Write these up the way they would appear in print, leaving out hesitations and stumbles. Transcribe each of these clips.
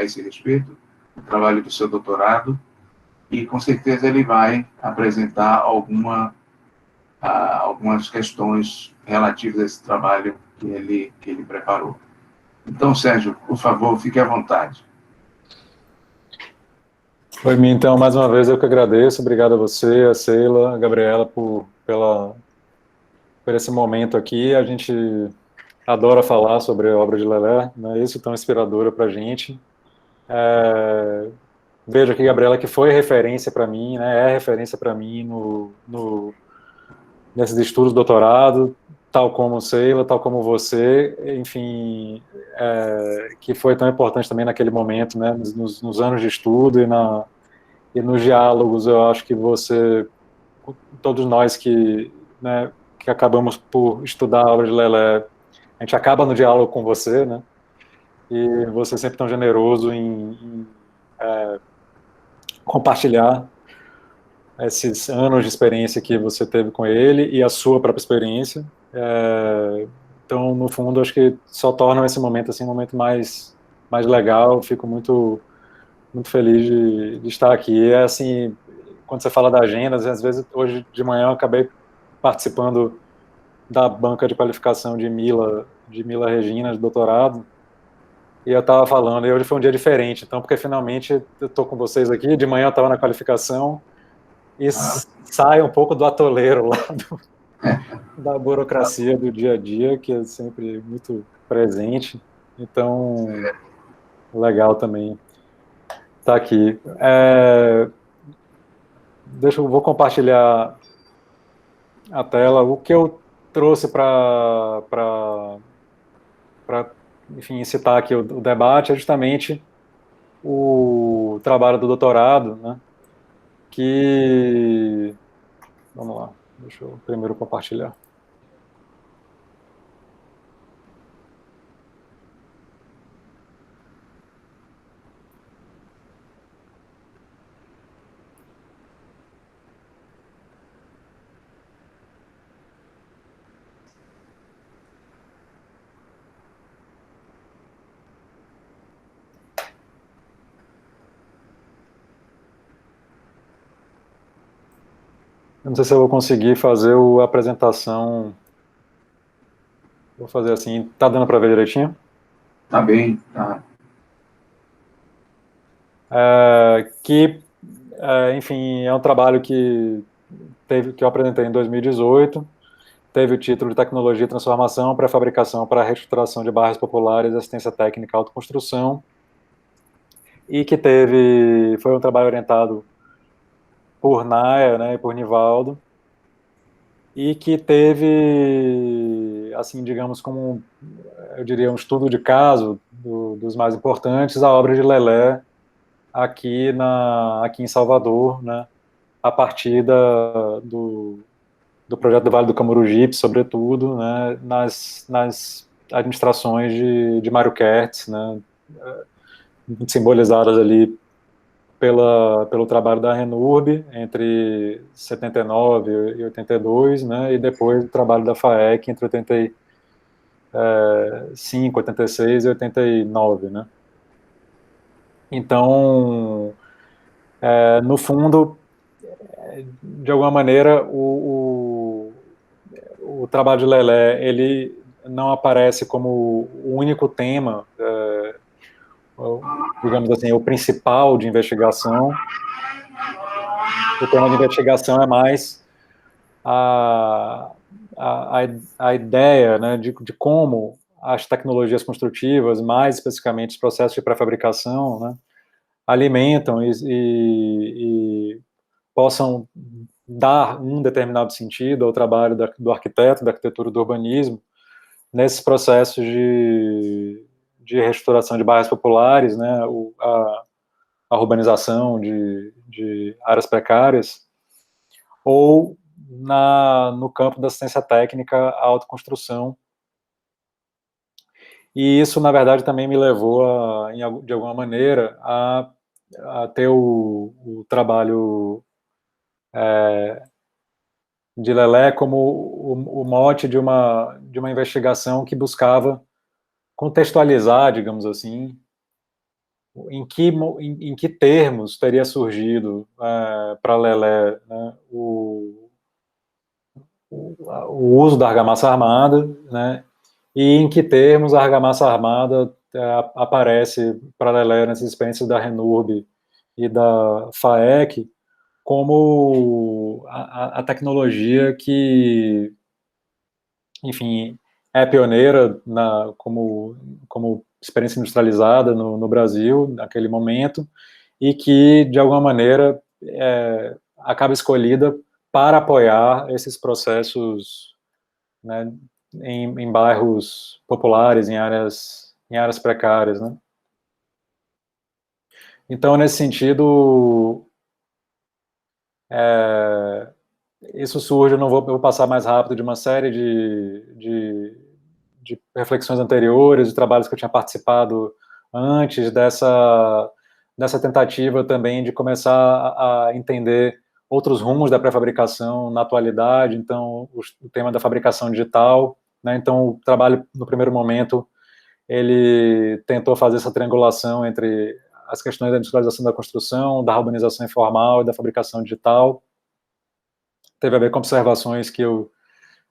a esse respeito, o trabalho do seu doutorado, e com certeza ele vai apresentar algumas questões relativas a esse trabalho que ele preparou. Então, Sérgio, por favor, fique à vontade. Oi, então, mais uma vez eu que agradeço. Obrigado a você, a Sheila, a Gabriela, por esse momento aqui. A gente adora falar sobre a obra de Lelé, né? Isso é tão inspiradora para a gente. Vejo aqui, Gabriela, que foi referência para mim, né? É referência para mim nesses estudos de doutorado, tal como Sheila, tal como você, enfim, que foi tão importante também naquele momento, né? Nos anos de estudo e nos diálogos. Eu acho que você, todos nós né, que acabamos por estudar a obra de Lelé, a gente acaba no diálogo com você, né? E você é sempre tão generoso em compartilhar esses anos de experiência que você teve com ele e a sua própria experiência. Então, no fundo, acho que só torna esse momento assim um momento mais legal. Fico muito feliz de estar aqui. É assim, quando você fala da agenda, às vezes hoje de manhã eu acabei participando da banca de qualificação de Mila Regina, de doutorado, e eu estava falando, e hoje foi um dia diferente, então, porque finalmente eu estou com vocês aqui, de manhã eu estava na qualificação, e sai um pouco do atoleiro lá da burocracia do dia a dia, que é sempre muito presente, então, legal também estar aqui. Vou compartilhar a tela. O que eu trouxe enfim, citar aqui o debate é justamente o trabalho do doutorado, né, que... Vamos lá, deixa eu primeiro compartilhar. Eu não sei se eu vou conseguir fazer a apresentação. Vou fazer assim. Tá dando para ver direitinho? Tá bem, tá. Enfim, é um trabalho que eu apresentei em 2018. Teve o título de Tecnologia, Transformação, Pré-fabricação para a Reestruturação de Bairros Populares, Assistência Técnica e Autoconstrução. E que foi um trabalho orientado por Naya, né, e por Nivaldo, e que teve, assim, digamos, como, eu diria, um estudo de caso dos mais importantes, a obra de Lelé aqui em Salvador, né, a partir do projeto do Vale do Camurugip, sobretudo, né, nas administrações de Mário Kertz, né, simbolizadas ali pelo trabalho da Renurb entre 79 e 82, né, e depois o trabalho da FAEC entre 85, 86 e 89, né. Então, no fundo, de alguma maneira, o trabalho de Lelé, ele não aparece como o único tema, digamos assim, o principal de investigação. O tema de investigação é mais a ideia, né, de como as tecnologias construtivas, mais especificamente os processos de pré-fabricação, né, alimentam e possam dar um determinado sentido ao trabalho do arquiteto, da arquitetura do urbanismo, nesses processos de reestruturação de bairros populares, né, a urbanização de áreas precárias, ou no campo da assistência técnica à autoconstrução. E isso, na verdade, também me levou, de alguma maneira, a ter o trabalho de Lelé como o mote de uma investigação que buscava contextualizar, digamos assim, em que termos teria surgido para Lelé, né, o uso da argamassa armada, né, e em que termos a argamassa armada aparece para Lelé nessas experiências da Renurb e da FAEC como a tecnologia que, enfim, é pioneira como experiência industrializada no Brasil, naquele momento, e que, de alguma maneira, acaba escolhida para apoiar esses processos, né, em bairros populares, em áreas precárias, né? Então, nesse sentido, isso surge, eu vou passar mais rápido de uma série de reflexões anteriores, de trabalhos que eu tinha participado antes dessa tentativa também de começar a entender outros rumos da pré-fabricação na atualidade, então o tema da fabricação digital, né? Então o trabalho no primeiro momento ele tentou fazer essa triangulação entre as questões da industrialização da construção, da urbanização informal e da fabricação digital. Teve a ver com observações que eu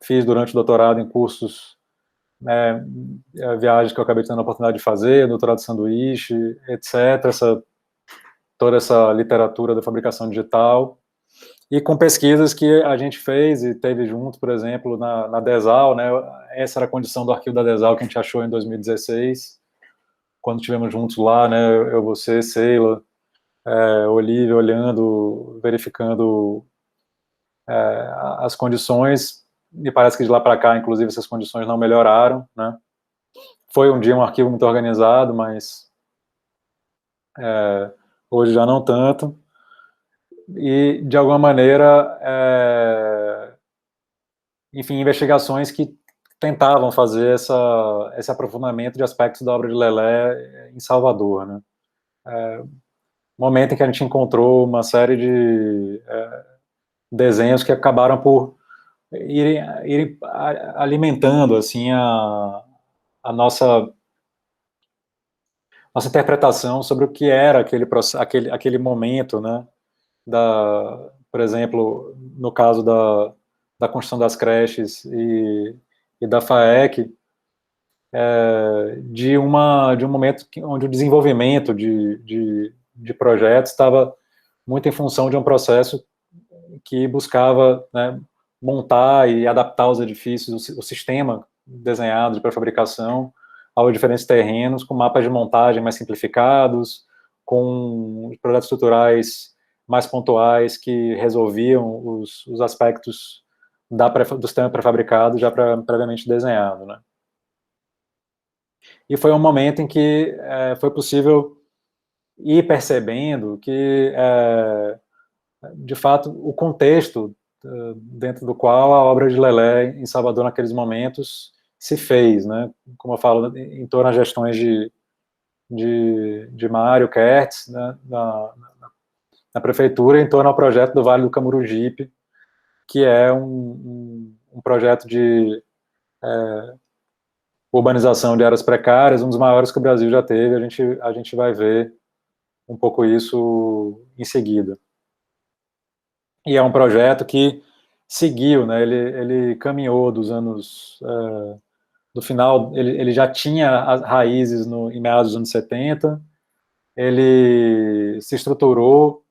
fiz durante o doutorado em cursos, né, viagens que eu acabei tendo a oportunidade de fazer, doutorado de sanduíche, etc., toda essa literatura da fabricação digital, e com pesquisas que a gente fez e teve junto, por exemplo, na DESAL, né, essa era a condição do arquivo da DESAL que a gente achou em 2016, quando estivemos juntos lá, né, eu, você, Sheila, Olívia, olhando, verificando as condições, me parece que de lá para cá, inclusive, essas condições não melhoraram, né? Foi um dia um arquivo muito organizado, mas hoje já não tanto. E, de alguma maneira, enfim, investigações que tentavam fazer esse aprofundamento de aspectos da obra de Lelé em Salvador, né? Momento em que a gente encontrou uma série de desenhos que acabaram por irem alimentando assim a nossa interpretação sobre o que era aquele momento, né, por exemplo, no caso da construção das creches e da FAEC, de um momento onde o desenvolvimento de projetos estava muito em função de um processo que buscava, né, montar e adaptar os edifícios, o sistema desenhado de pré-fabricação aos diferentes terrenos, com mapas de montagem mais simplificados, com projetos estruturais mais pontuais que resolviam os aspectos do sistema pré-fabricado já previamente desenhado, né? E foi um momento em que foi possível ir percebendo que, de fato, o contexto dentro do qual a obra de Lelé em Salvador naqueles momentos se fez, né? Como eu falo, em torno das gestões de Mário Kertz, né, na prefeitura, em torno ao projeto do Vale do Camurugipe, que é um projeto de urbanização de áreas precárias, um dos maiores que o Brasil já teve. A gente vai ver um pouco isso em seguida. E é um projeto que seguiu, né? Ele caminhou dos anos do final, ele já tinha as raízes em meados dos anos 70, ele se estruturou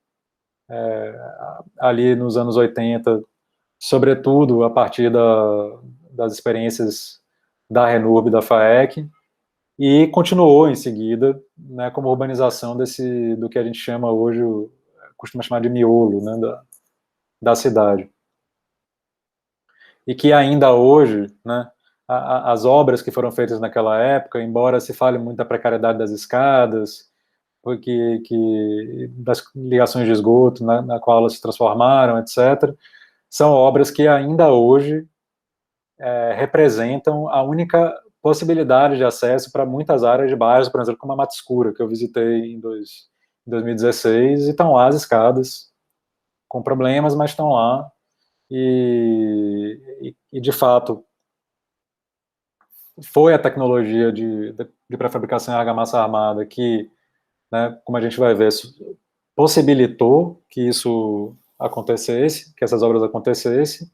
ali nos anos 80, sobretudo a partir das experiências da Renurb e da FAEC, e continuou em seguida, né, como urbanização do que a gente chama hoje, costuma chamar de miolo, né, da cidade. E que ainda hoje, né, as obras que foram feitas naquela época, embora se fale muito da precariedade das escadas, das ligações de esgoto na qual elas se transformaram, etc., são obras que ainda hoje representam a única possibilidade de acesso para muitas áreas de bairros, por exemplo, como a Mata Escura, que eu visitei em 2016, e estão lá as escadas, com problemas, mas estão lá, e de fato, foi a tecnologia de pré-fabricação em argamassa armada que né, como a gente vai ver, possibilitou que isso acontecesse, que essas obras acontecessem,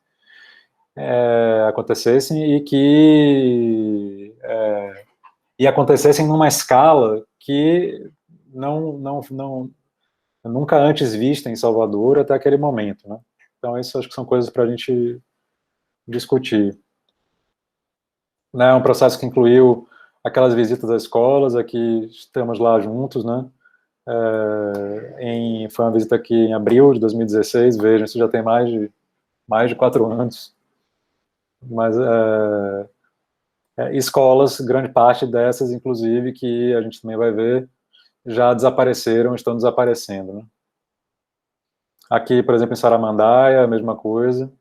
e acontecessem numa escala que nunca antes vista em Salvador até aquele momento, né? Então, isso acho que são coisas para a gente discutir. Né, um processo que incluiu aquelas visitas às escolas, aqui estamos lá juntos, né? Foi uma visita aqui em abril de 2016, vejam, isso já tem mais de 4 anos. Mas escolas, grande parte dessas, inclusive, que a gente também vai ver, já desapareceram, estão desaparecendo, né? Aqui, por exemplo, em Saramandaia, a mesma coisa.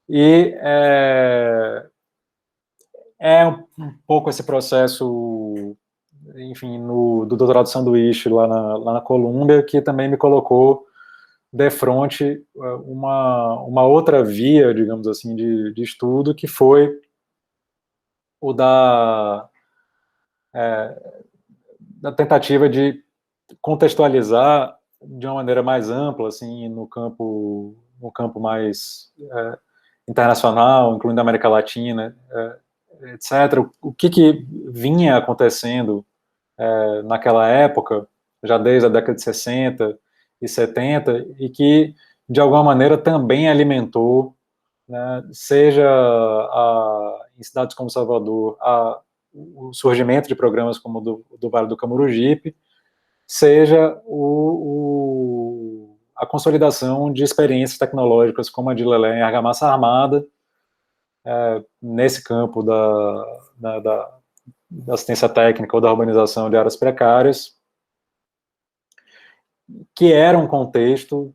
E um pouco esse processo, enfim, do doutorado sanduíche lá na Colômbia, que também me colocou de frente uma outra via, digamos assim, de estudo, que foi o da tentativa de contextualizar de uma maneira mais ampla, assim, no campo mais internacional, incluindo a América Latina, etc. O que vinha acontecendo naquela época, já desde a década de 60 e 70, e que, de alguma maneira, também alimentou, né, seja em cidades como Salvador, o surgimento de programas como o do Vale do Camurugipe, seja a consolidação de experiências tecnológicas como a de Lelé em argamassa armada, nesse campo da assistência técnica ou da urbanização de áreas precárias, que era um contexto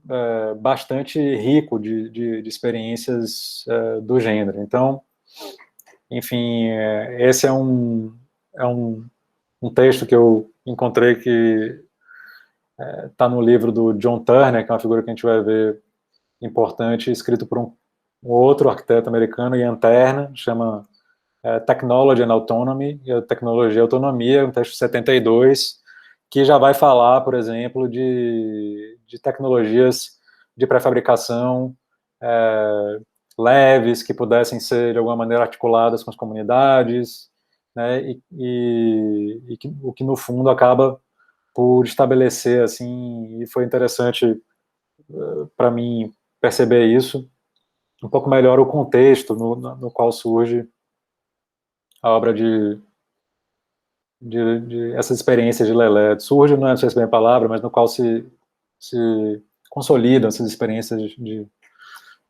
bastante rico de experiências do gênero. Então, enfim, esse é um texto que eu encontrei que está no livro do John Turner, que é uma figura que a gente vai ver importante, escrito por um outro arquiteto americano, Ian Turner, chama Technology and Autonomy, Tecnologia e Autonomia, um texto de 72, que já vai falar, por exemplo, de tecnologias de pré-fabricação leves, que pudessem ser, de alguma maneira, articuladas com as comunidades, né, o que, no fundo, acaba por estabelecer, assim, e foi interessante para mim perceber isso, um pouco melhor o contexto no qual surge a obra de essas experiências de Lelé. Surge, não sei se bem a palavra, mas no qual se consolidam essas experiências de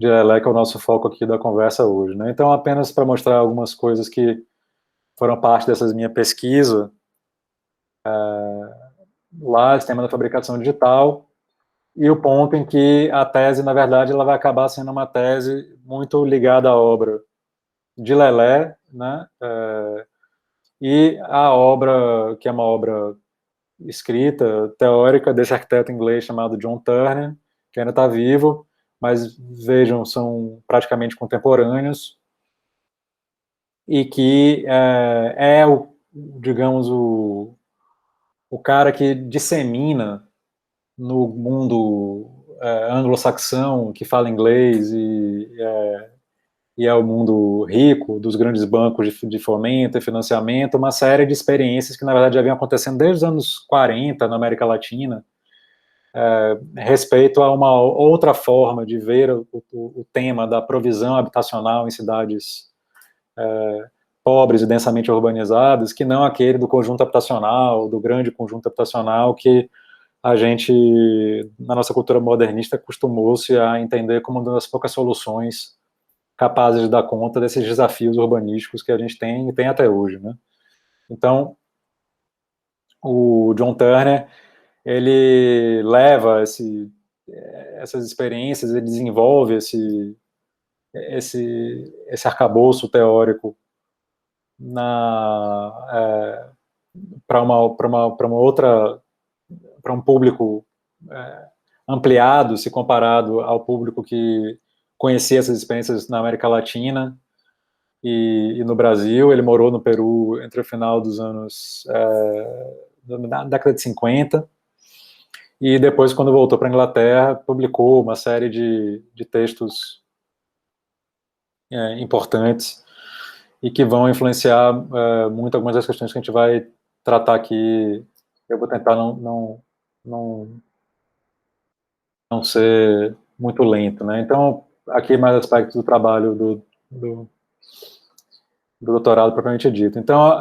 Lelé, que é o nosso foco aqui da conversa hoje, né? Então, apenas para mostrar algumas coisas que foram parte dessa minha pesquisa, lá, sistema da fabricação digital, e o ponto em que a tese, na verdade, ela vai acabar sendo uma tese muito ligada à obra de Lelé, né? E a obra, que é uma obra escrita, teórica, desse arquiteto inglês chamado John Turner, que ainda está vivo, mas vejam, são praticamente contemporâneos, e que digamos, o cara que dissemina no mundo anglo-saxão, que fala inglês e é o mundo rico dos grandes bancos de fomento e financiamento, uma série de experiências que, na verdade, já vinham acontecendo desde os anos 40 na América Latina, respeito a uma outra forma de ver o tema da provisão habitacional em cidades pobres e densamente urbanizadas, que não aquele do conjunto habitacional, do grande conjunto habitacional que a gente, na nossa cultura modernista, acostumou-se a entender como uma das poucas soluções capazes de dar conta desses desafios urbanísticos que a gente tem e tem até hoje, né? Então, o John Turner, ele leva essas experiências, ele desenvolve esse arcabouço teórico para um público ampliado, se comparado ao público que conhecia essas experiências na América Latina e no Brasil. Ele morou no Peru entre o final dos anos da década de 50, e depois, quando voltou para a Inglaterra, publicou uma série de textos importantes e que vão influenciar muito algumas das questões que a gente vai tratar aqui. Eu vou tentar não ser muito lento, né? Então, aqui mais aspectos do trabalho do doutorado propriamente dito. Então,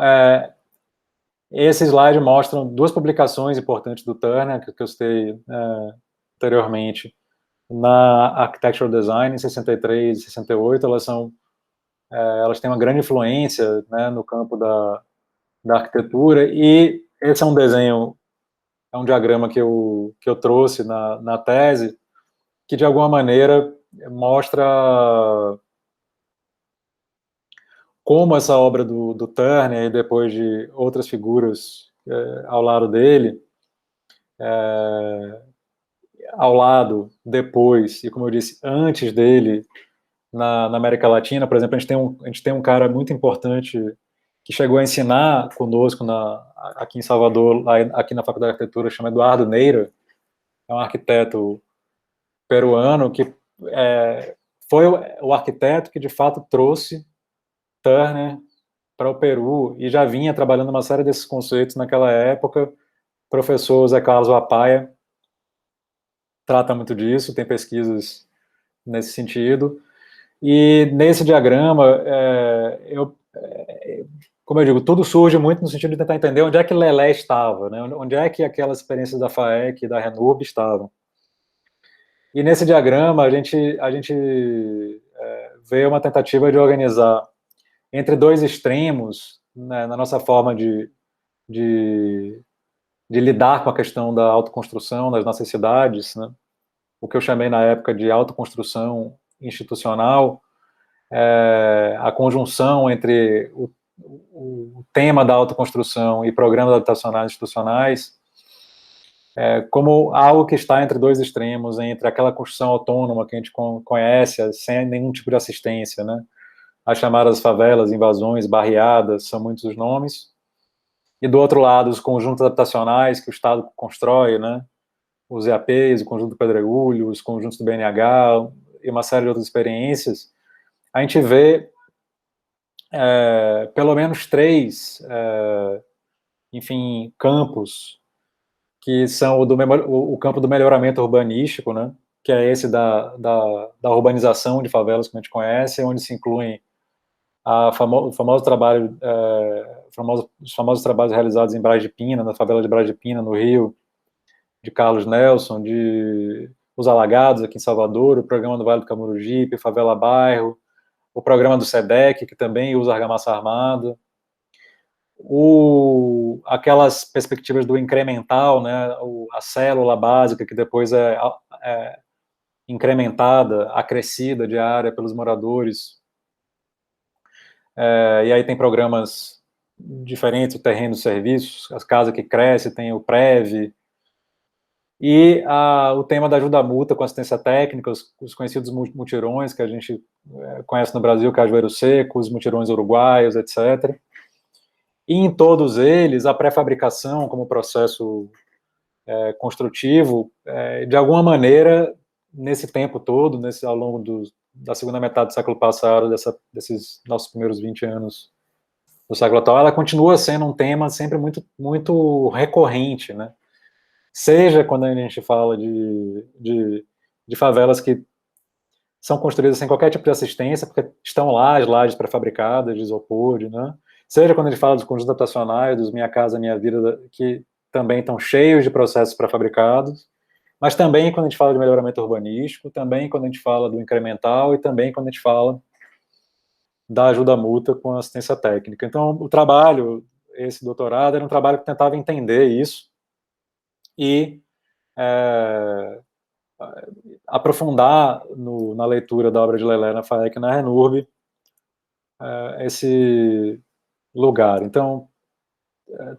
esse slide mostra duas publicações importantes do Turner, que eu citei anteriormente, na Architectural Design, em 63 e 68. Elas têm uma grande influência, né, no campo da arquitetura, e esse é um desenho, é um diagrama que eu trouxe na tese, que de alguma maneira mostra como essa obra do Turner, e depois de outras figuras ao lado dele, ao lado, depois, e como eu disse, antes dele, na América Latina, por exemplo, a gente tem um cara muito importante que chegou a ensinar conosco aqui em Salvador, aqui na Faculdade de Arquitetura, chama Eduardo Neira, é um arquiteto peruano que foi o arquiteto que de fato trouxe Turner para o Peru e já vinha trabalhando uma série desses conceitos naquela época. O professor Zé Carlos Wapaia trata muito disso, tem pesquisas nesse sentido. E nesse diagrama, como eu digo, tudo surge muito no sentido de tentar entender onde é que Lelé estava, né? Onde é que aquelas experiências da FAEC e da Renurb estavam. E nesse diagrama, a gente vê uma tentativa de organizar entre dois extremos, né, na nossa forma de lidar com a questão da autoconstrução das nossas cidades, né? O que eu chamei na época de autoconstrução institucional, a conjunção entre o tema da autoconstrução e programas habitacionais institucionais, como algo que está entre dois extremos, entre aquela construção autônoma que a gente conhece, sem nenhum tipo de assistência, né? As chamadas favelas, invasões, barriadas, são muitos os nomes, e do outro lado, os conjuntos habitacionais que o Estado constrói, né? Os EAPs, o conjunto do Pedregulho, os conjuntos do BNH, e uma série de outras experiências. A gente vê pelo menos três, enfim, campos, que são o campo do melhoramento urbanístico, né, que é esse da urbanização de favelas que a gente conhece, onde se incluem o famoso trabalho, os famosos trabalhos realizados em Braz de Pina, na favela de Braz de Pina, no Rio, de Carlos Nelson, de Os Alagados, aqui em Salvador, o programa do Vale do Camurugipe, Favela Bairro, o programa do SEDEC, que também usa argamassa armada, aquelas perspectivas do incremental, né, a célula básica, que depois é incrementada, acrescida de área pelos moradores. E aí tem programas diferentes, o terreno dos serviços, as casas que crescem, tem o PREV, e o tema da ajuda mútua com assistência técnica, os conhecidos mutirões que a gente conhece no Brasil, Cajueiro Seco, os mutirões uruguaios, etc. E em todos eles, a pré-fabricação como processo construtivo, de alguma maneira, nesse tempo todo, ao longo da segunda metade do século passado, desses nossos primeiros 20 anos do século atual, ela continua sendo um tema sempre muito, muito recorrente, né? Seja quando a gente fala de favelas que são construídas sem qualquer tipo de assistência, porque estão lá as lajes pré-fabricadas de isopor, né? Seja quando a gente fala dos conjuntos habitacionais, dos Minha Casa Minha Vida, que também estão cheios de processos pré-fabricados, mas também quando a gente fala de melhoramento urbanístico, também quando a gente fala do incremental e também quando a gente fala da ajuda mútua com assistência técnica. Então, o trabalho, esse doutorado, era um trabalho que tentava entender isso e aprofundar na leitura da obra de Lelé na FAEC e na Renurb esse lugar. Então,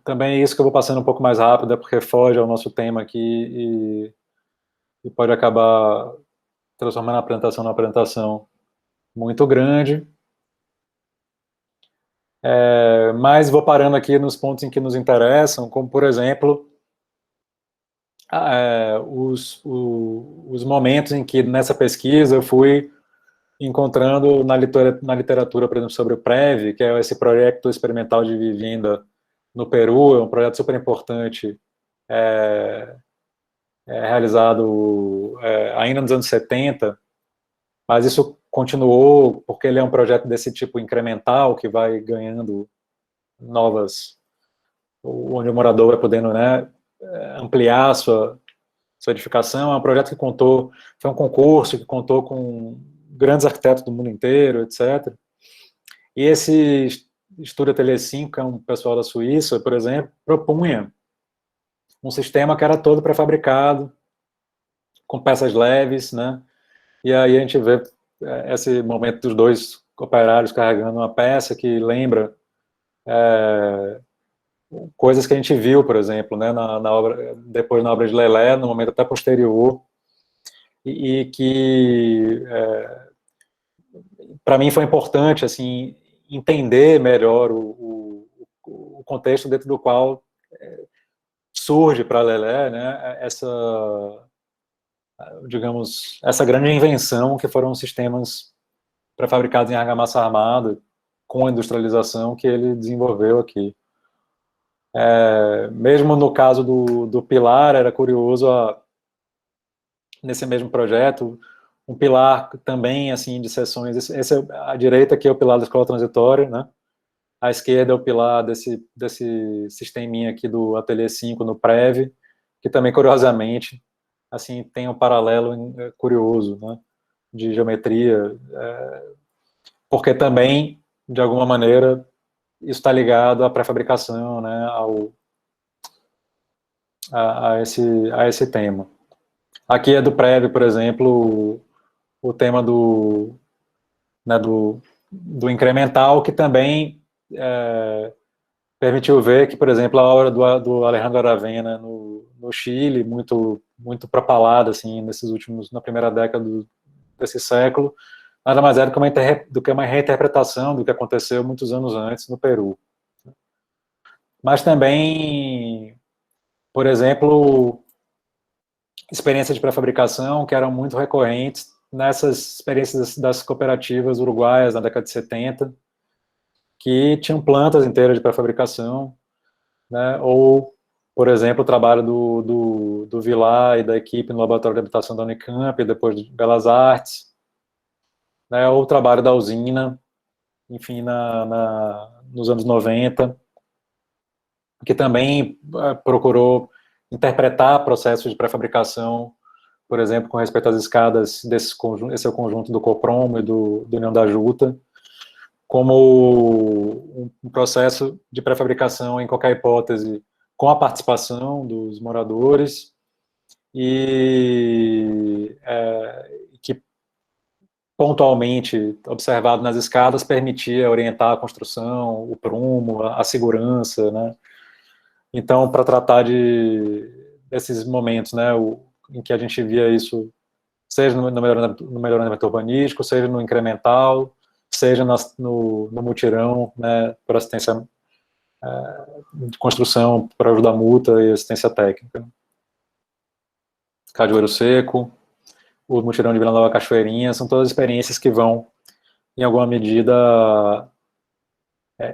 também é isso que eu vou passando um pouco mais rápido, porque foge ao nosso tema aqui e pode acabar transformando a apresentação numa apresentação muito grande. Mas vou parando aqui nos pontos em que nos interessam, como, por exemplo, os momentos em que, nessa pesquisa, eu fui encontrando na literatura, por exemplo, sobre o PREV, que é esse projeto experimental de vivenda no Peru, é um projeto super importante, realizado ainda nos anos 70, mas isso continuou porque ele é um projeto desse tipo incremental, que vai ganhando novas, onde o morador vai podendo, né, ampliar sua edificação. É um projeto que foi um concurso que contou com grandes arquitetos do mundo inteiro, etc. E esse Estudo Ateliê 5, que é um pessoal da Suíça, por exemplo, propunha um sistema que era todo pré-fabricado, com peças leves, né? E aí a gente vê esse momento dos dois operários carregando uma peça que lembra coisas que a gente viu, por exemplo, né, na obra, depois na obra de Lelé, no momento até posterior, e que para mim foi importante assim entender melhor o contexto dentro do qual surge para Lelé, né, digamos, essa grande invenção que foram os sistemas pré-fabricados em argamassa armada com a industrialização que ele desenvolveu aqui. Mesmo no caso do pilar, era curioso, nesse mesmo projeto, um pilar também assim de seções, esse à direita aqui é o pilar da escola transitória, né? À esquerda é o pilar desse sisteminha aqui do Ateliê 5 no Prev, que também, curiosamente, assim, tem um paralelo curioso, né, de geometria, porque também, de alguma maneira, isso está ligado à pré-fabricação, né, a esse tema. Aqui é do Prev, por exemplo, o tema né, do incremental, que também permitiu ver que, por exemplo, a obra do Alejandro Aravena no Chile, muito propalada assim, na primeira década desse século, nada mais é do que uma reinterpretação do que aconteceu muitos anos antes no Peru. Mas também, por exemplo, experiências de pré-fabricação que eram muito recorrentes nessas experiências das cooperativas uruguaias na década de 70, que tinham plantas inteiras de pré-fabricação, né? Ou, por exemplo, o trabalho do Vilar e da equipe no Laboratório de Habitação da Unicamp, depois de Belas Artes, né? Ou o trabalho da usina, enfim, nos anos 90, que também procurou interpretar processos de pré-fabricação, por exemplo, com respeito às escadas esse é o conjunto do Copromo e do União da Juta, como um processo de pré-fabricação em qualquer hipótese, com a participação dos moradores, e que pontualmente, observado nas escadas, permitia orientar a construção, o prumo, a segurança, né? Então, para tratar desses momentos, né, em que a gente via isso, seja no melhoramento urbanístico, seja no incremental, seja no mutirão, né, por assistência de construção, para ajudar a multa e assistência técnica. Cajueiro Seco, o mutirão de Vila Nova Cachoeirinha, são todas experiências que vão, em alguma medida,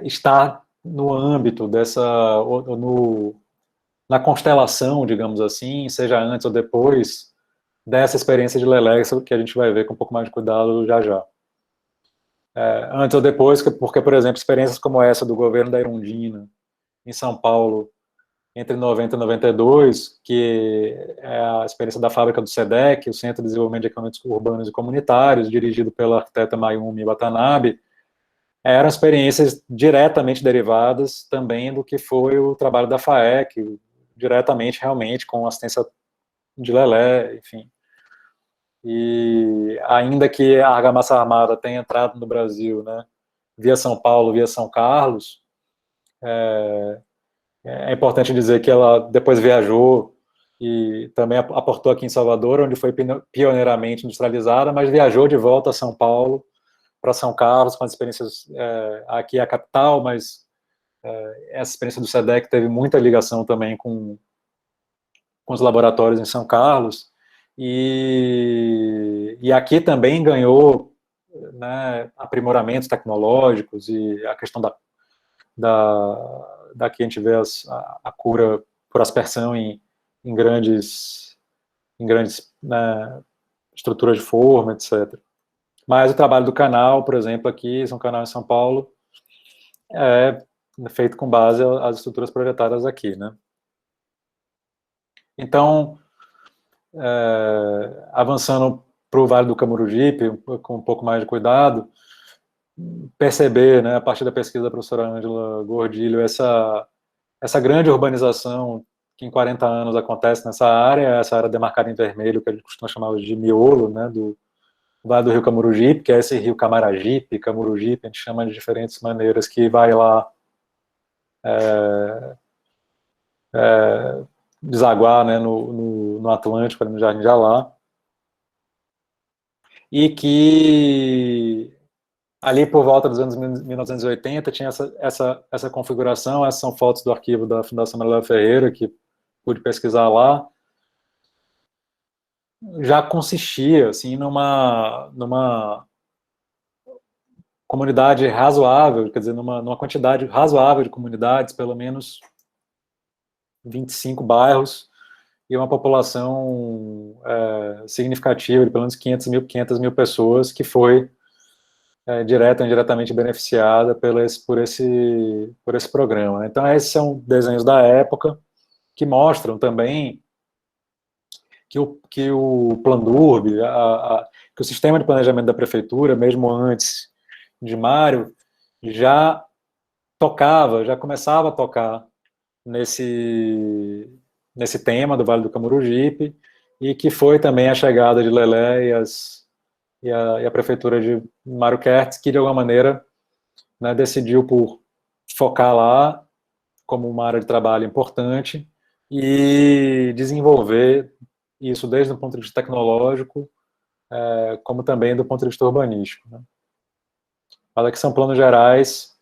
estar no âmbito na constelação, digamos assim, seja antes ou depois, dessa experiência de Lelé, que a gente vai ver com um pouco mais de cuidado já já. Antes ou depois, porque, por exemplo, experiências como essa do governo da Erundina, em São Paulo, entre 90 e 92, que é a experiência da fábrica do SEDEC, o Centro de Desenvolvimento de Equipamentos Urbanos e Comunitários, dirigido pela arquiteta Mayumi Watanabe, eram experiências diretamente derivadas também do que foi o trabalho da FAEC, diretamente, realmente, com assistência de Lelé, enfim. E ainda que a argamassa armada tenha entrado no Brasil, né, via São Paulo, via São Carlos, é importante dizer que ela depois viajou e também aportou aqui em Salvador, onde foi pioneiramente industrializada, mas viajou de volta a São Paulo para São Carlos, com as experiências, aqui é a capital, mas essa experiência do SEDEC teve muita ligação também com os laboratórios em São Carlos, e aqui também ganhou, né, aprimoramentos tecnológicos, e a questão daqui a gente vê a cura por aspersão em grandes, né, estruturas de forma, etc. Mas o trabalho do canal, por exemplo, aqui, um canal em São Paulo, é feito com base às estruturas projetadas aqui, né? Então, avançando para o Vale do Camurugipe, com um pouco mais de cuidado, perceber, né, a partir da pesquisa da professora Ângela Gordilho, essa grande urbanização que em 40 anos acontece nessa área, essa área demarcada em vermelho, que a gente costuma chamar de miolo, né, do Vale do Rio Camurugipe, que é esse rio Camaragipe, Camurugipe, a gente chama de diferentes maneiras, que vai lá desaguar, né, no Atlântico, no Jardim de Alá, e que ali por volta dos anos 1980 tinha essa configuração. Essas são fotos do arquivo da Fundação Manuel Ferreira, que pude pesquisar lá. Já consistia assim numa comunidade razoável, quer dizer, numa quantidade razoável de comunidades, pelo menos 25 bairros, e uma população significativa de pelo menos 500 mil pessoas, que foi direta ou indiretamente beneficiada por esse programa, né? Então, esses são desenhos da época que mostram também que o Plandurb, que o sistema de planejamento da prefeitura, mesmo antes de Mário, já começava a tocar nesse tema do Vale do Camurugipe, e que foi também a chegada de Lelé e a prefeitura de Mário Kertz, que de alguma maneira, né, decidiu por focar lá como uma área de trabalho importante e desenvolver isso desde o ponto de vista tecnológico, como também do ponto de vista urbanístico, né? Mas aqui são planos gerais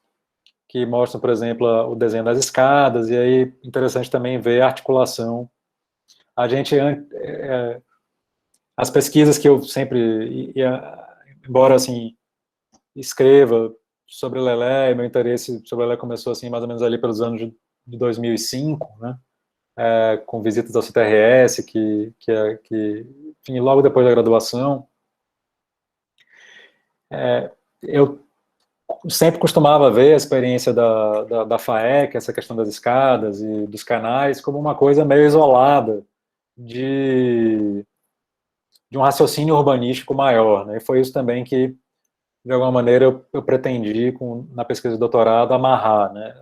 que mostram, por exemplo, o desenho das escadas, e aí interessante também ver a articulação. A gente, as pesquisas que eu sempre, embora assim, escreva sobre Lelé, e meu interesse sobre Lelé começou assim mais ou menos ali pelos anos de 2005, né? Com visitas ao CTRS, enfim, logo depois da graduação, eu sempre costumava ver a experiência da FAEC, essa questão das escadas e dos canais, como uma coisa meio isolada de um raciocínio urbanístico maior, né? E foi isso também que, de alguma maneira, eu pretendi, na pesquisa de doutorado, amarrar, né?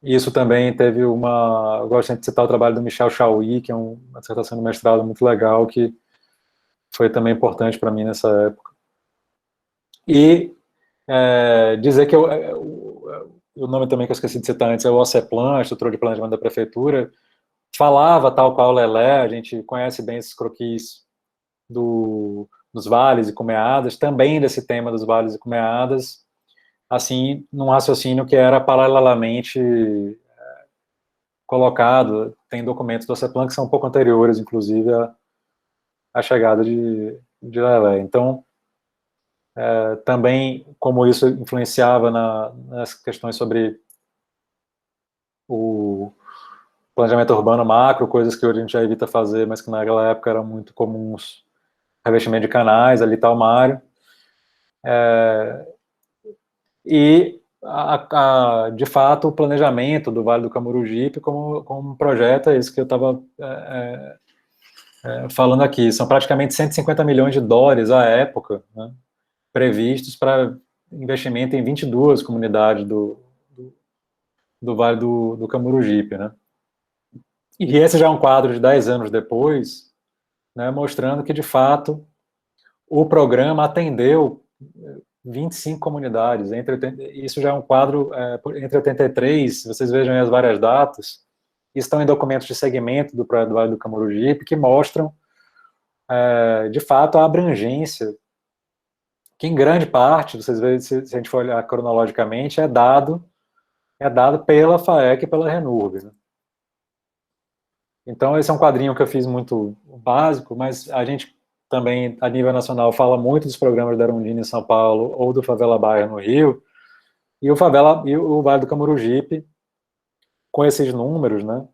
Isso também teve eu gosto de citar o trabalho do Michel Chauí, que é uma dissertação de mestrado muito legal, que foi também importante para mim nessa época. E dizer que o nome também que eu esqueci de citar antes é o OCEPLAN, a estrutura de planejamento da prefeitura, falava, tal qual o Lelé, a gente conhece bem esses croquis dos vales e cumeadas, também desse tema dos vales e cumeadas, assim, num raciocínio que era paralelamente colocado. Tem documentos do OCEPLAN que são um pouco anteriores, inclusive, à chegada de Lelé. Então, também, como isso influenciava nas questões sobre o planejamento urbano macro, coisas que hoje a gente já evita fazer, mas que naquela época eram muito comuns, revestimento de canais, ali está o Mário. E, de fato, o planejamento do Vale do Camurugipe como um projeto, é isso que eu estava falando aqui. São praticamente 150 milhões de dólares à época, né, previstos para investimento em 22 comunidades do Vale do Camurugipe, né? E esse já é um quadro de 10 anos depois, né, mostrando que, de fato, o programa atendeu 25 comunidades. Isso já é um quadro entre 83, vocês vejam aí as várias datas, estão em documentos de segmento do Projeto do Vale do Camurugipe, que mostram, de fato, a abrangência que em grande parte, vocês veem, se a gente for olhar cronologicamente, é dado pela FAEC e pela Renurb, né? Então, esse é um quadrinho que eu fiz muito básico, mas a gente também, a nível nacional, fala muito dos programas da Arundina em São Paulo ou do Favela Bairro no Rio, e o Vale do Camurugipe, com esses números, né,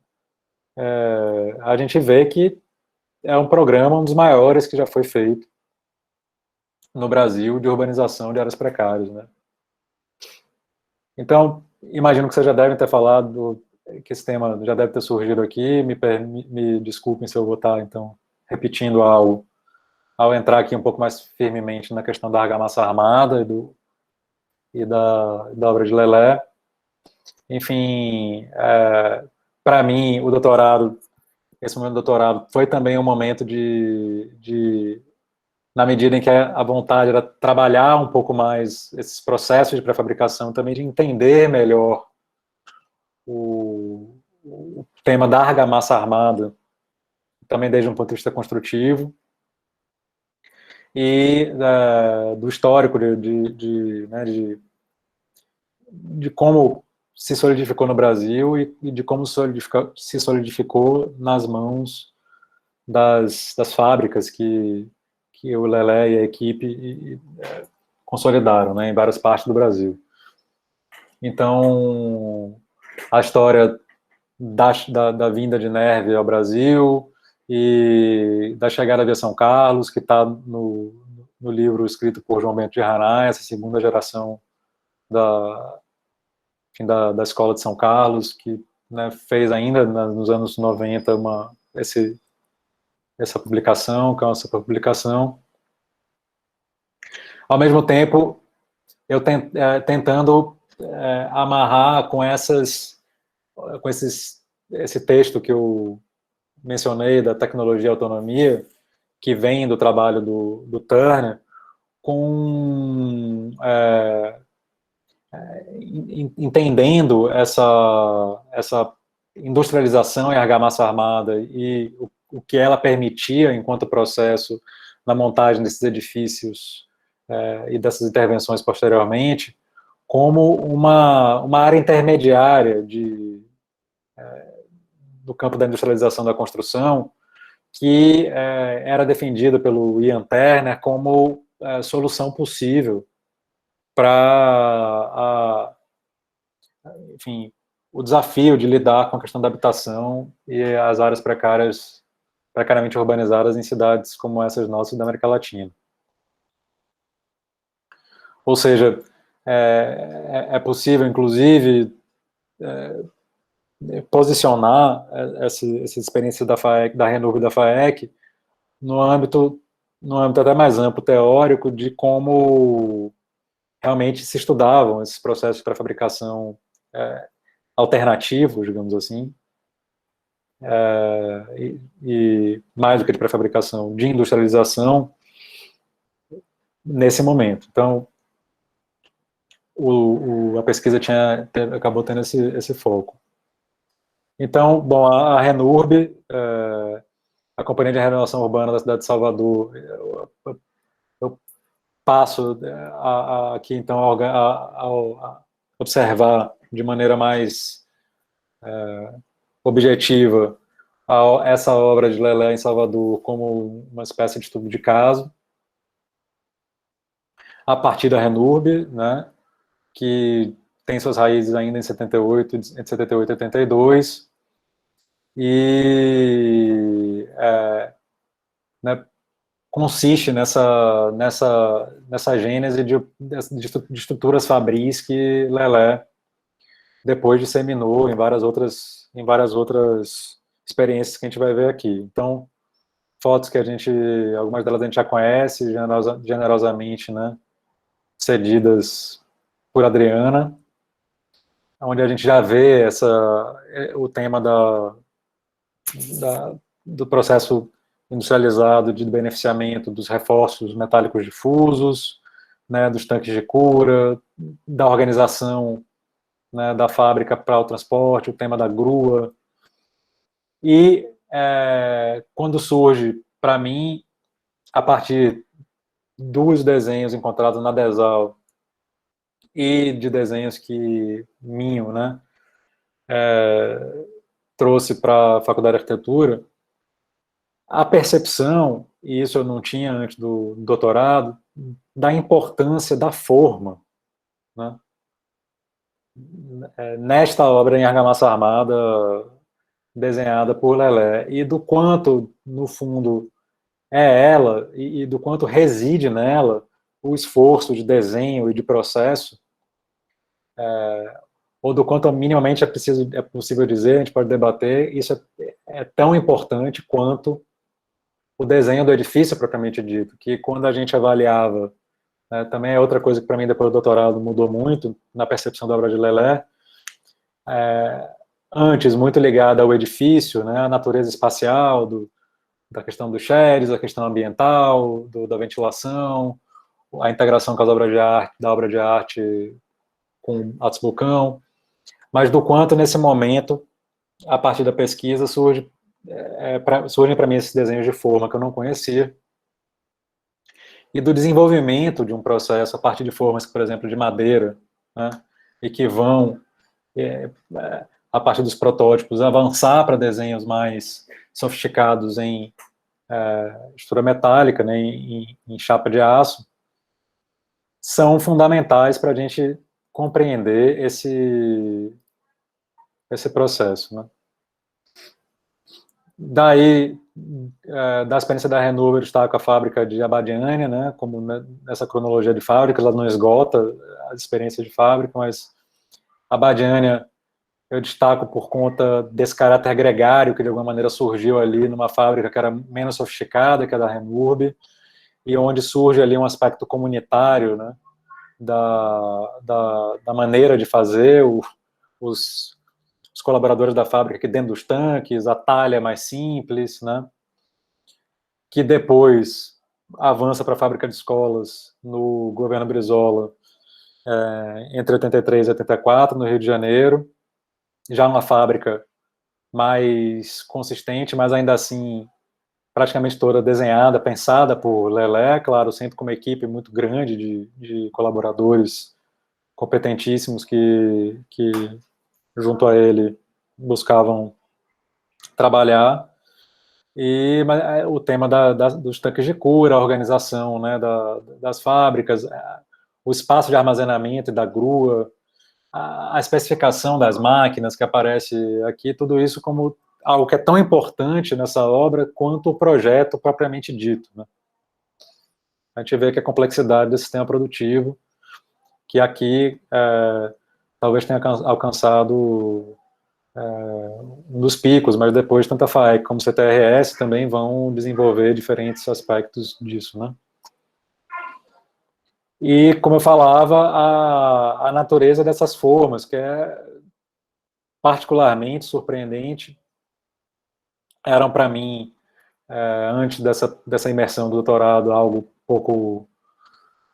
a gente vê que é um programa, um dos maiores que já foi feito no Brasil de urbanização de áreas precárias, né. Então, imagino que vocês já devem ter falado que esse tema já deve ter surgido aqui, me desculpem se eu vou estar, então, repetindo ao entrar aqui um pouco mais firmemente na questão da argamassa armada e da obra de Lelé. Enfim, para mim, esse momento do doutorado foi também um momento na medida em que a vontade era trabalhar um pouco mais esses processos de pré-fabricação, também de entender melhor o tema da argamassa armada, também desde um ponto de vista construtivo, e do histórico de como se solidificou no Brasil e de como se solidificou nas mãos das fábricas que o Lelé e a equipe consolidaram, né, em várias partes do Brasil. Então, a história da vinda de Nervi ao Brasil e da chegada de São Carlos, que está no livro escrito por João Bento de Haray, essa segunda geração da Escola de São Carlos, que, né, fez ainda nos anos 90 essa publicação, que é uma super publicação. Ao mesmo tempo, eu tentando amarrar com esse texto que eu mencionei da tecnologia e autonomia, que vem do trabalho do Turner, com entendendo essa industrialização em argamassa armada e o que ela permitia enquanto processo na montagem desses edifícios e dessas intervenções posteriormente, como uma área intermediária do campo da industrialização da construção, que era defendida pelo Ian Turner como solução possível para, enfim, o desafio de lidar com a questão da habitação e as áreas precariamente urbanizadas em cidades como essas nossas da América Latina. Ou seja, é possível, inclusive, posicionar essa experiência da FAEC, da Renurb e da FAEC, no âmbito até mais amplo, teórico, de como realmente se estudavam esses processos de pré-fabricação alternativos, digamos assim, e mais do que de pré-fabricação, de industrialização, nesse momento. Então, a pesquisa acabou tendo esse foco. Então, bom, a Renurb, a Companhia de Renovação Urbana da cidade de Salvador, eu passo aqui, então, a observar de maneira mais objetiva essa obra de Lelé em Salvador como uma espécie de estudo de caso, a partir da Renurb, né, que tem suas raízes ainda entre 78 e 82, e né, consiste nessa gênese de estruturas fabris que Lelé depois disseminou em várias outras experiências que a gente vai ver aqui. Então, fotos que algumas delas a gente já conhece, generosamente, né, cedidas por Adriana, onde a gente já vê o tema do processo industrializado de beneficiamento dos reforços metálicos difusos, né, dos tanques de cura, da organização, né, da fábrica para o transporte, o tema da grua. E quando surge, para mim, a partir dos desenhos encontrados na DESAL e de desenhos que Minho, né, trouxe para a Faculdade de Arquitetura, a percepção, e isso eu não tinha antes do doutorado, da importância da forma, né, nesta obra em argamassa armada desenhada por Lelé, e do quanto, no fundo, é ela, e do quanto reside nela o esforço de desenho e de processo, ou do quanto minimamente é possível dizer, a gente pode debater, isso é tão importante quanto o desenho do edifício propriamente dito, que quando a gente avaliava, também é outra coisa que para mim depois do doutorado mudou muito, na percepção da obra de Lelé, antes muito ligada ao edifício, né, à natureza espacial, da questão dos sheds, a questão ambiental, da ventilação, a integração com as obras de arte, da obra de arte com Atos Bulcão, mas do quanto nesse momento, a partir da pesquisa, surgem para mim esses desenhos de forma que eu não conhecia, e do desenvolvimento de um processo a partir de formas, por exemplo, de madeira, né, e que vão, a partir dos protótipos, avançar para desenhos mais sofisticados em estrutura metálica, né, em chapa de aço, são fundamentais para a gente compreender esse processo, né. Daí, da experiência da Renova, eu destaco a fábrica de Abadiânia, né, como nessa cronologia de fábricas, ela não esgota a experiência de fábrica, mas Abadiânia eu destaco por conta desse caráter gregário que de alguma maneira surgiu ali numa fábrica que era menos sofisticada que a da Renurb, e onde surge ali um aspecto comunitário, né, da maneira de fazer, os colaboradores da fábrica aqui dentro dos tanques, a talha mais simples, né, que depois avança para a fábrica de escolas no governo Brizola, entre 83 e 84, no Rio de Janeiro, já uma fábrica mais consistente, mas ainda assim praticamente toda desenhada, pensada por Lelé, claro, sempre com uma equipe muito grande de colaboradores competentíssimos que junto a ele buscavam trabalhar, e o tema dos tanques de cura, a organização, né, das fábricas, o espaço de armazenamento e da grua, a especificação das máquinas que aparece aqui, tudo isso como algo que é tão importante nessa obra quanto o projeto propriamente dito, né. A gente vê que a complexidade desse sistema produtivo, que aqui talvez tenha alcançado um dos picos, mas depois tanto a FAEC como o CTRS também vão desenvolver diferentes aspectos disso, né. E, como eu falava, a natureza dessas formas, que é particularmente surpreendente, eram para mim, antes dessa imersão do doutorado, algo pouco,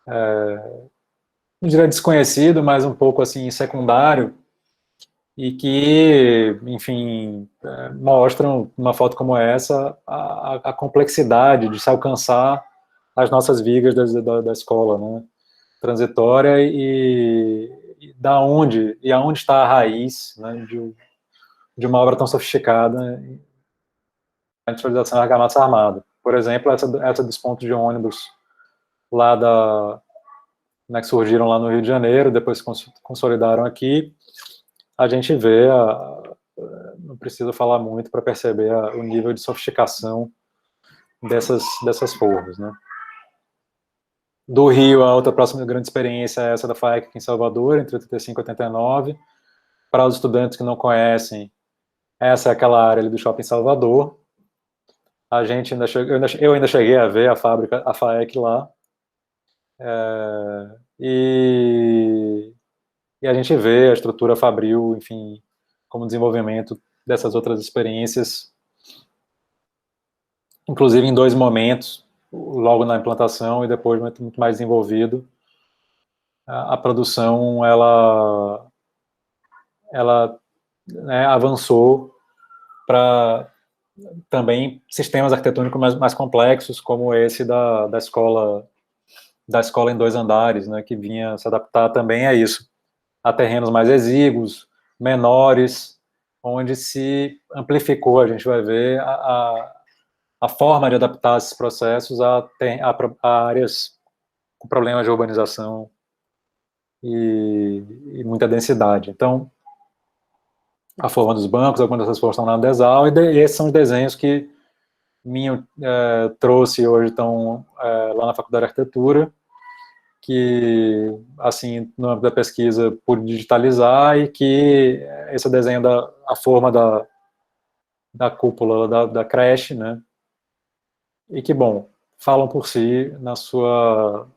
não diria desconhecido, mas um pouco assim secundário, e que, enfim, mostram, numa foto como essa, a complexidade de se alcançar as nossas vigas da escola, né, transitória, e aonde está a raiz, né, de uma obra tão sofisticada, a industrialização da argamassa armada. Por exemplo, essa dos pontos de ônibus lá né, que surgiram lá no Rio de Janeiro, depois se consolidaram aqui, a gente vê, não preciso falar muito para perceber o nível de sofisticação dessas formas, né. Do Rio, a outra próxima grande experiência é essa da FAEC aqui em Salvador, entre 85 e 89. Para os estudantes que não conhecem, essa é aquela área ali do Shopping Salvador. A gente eu ainda cheguei a ver a fábrica, a FAEC lá, e a gente vê a estrutura fabril, enfim, como desenvolvimento dessas outras experiências, inclusive em dois momentos, logo na implantação e depois muito mais desenvolvido. A produção, ela né, avançou para também sistemas arquitetônicos mais complexos, como esse da escola da escola em 2 andares, né, que vinha se adaptar também a isso, a terrenos mais exíguos, menores, onde se amplificou, a gente vai ver, a forma de adaptar esses processos a áreas com problemas de urbanização e muita densidade. Então, a forma dos bancos, algumas dessas formas estão na Andesal, e esses são os desenhos que Minho trouxe hoje, estão lá na Faculdade de Arquitetura, que, assim, no âmbito da pesquisa, pude digitalizar, e que esse desenho a forma da cúpula da creche, né, e que, bom, falam por si na sua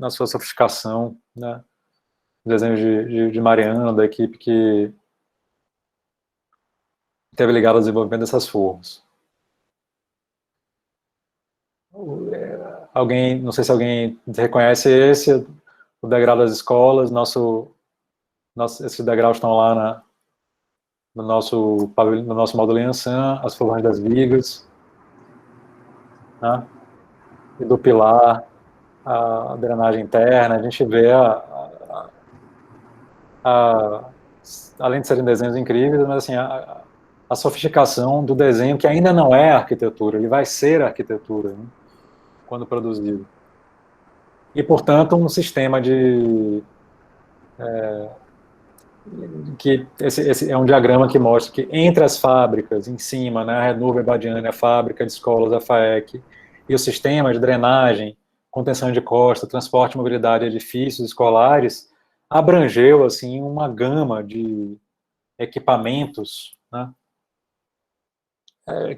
sofisticação, né, desenhos de Mariana, da equipe que esteve ligada ao desenvolvimento dessas formas. Alguém, não sei se alguém reconhece esse, o degrau das escolas, esses degraus estão lá no nosso módulo Yansan, as formas das vigas, né, e do pilar, a drenagem interna, a gente vê além de serem desenhos incríveis, mas assim, a sofisticação do desenho, que ainda não é arquitetura, ele vai ser arquitetura, né, quando produzido. E, portanto, um sistema que esse é um diagrama que mostra que entre as fábricas, em cima, né, a Renova Badiane, a fábrica de escolas, a FAEC, e o sistema de drenagem, contenção de costa, transporte e mobilidade de edifícios escolares, abrangeu, assim, uma gama de equipamentos, né,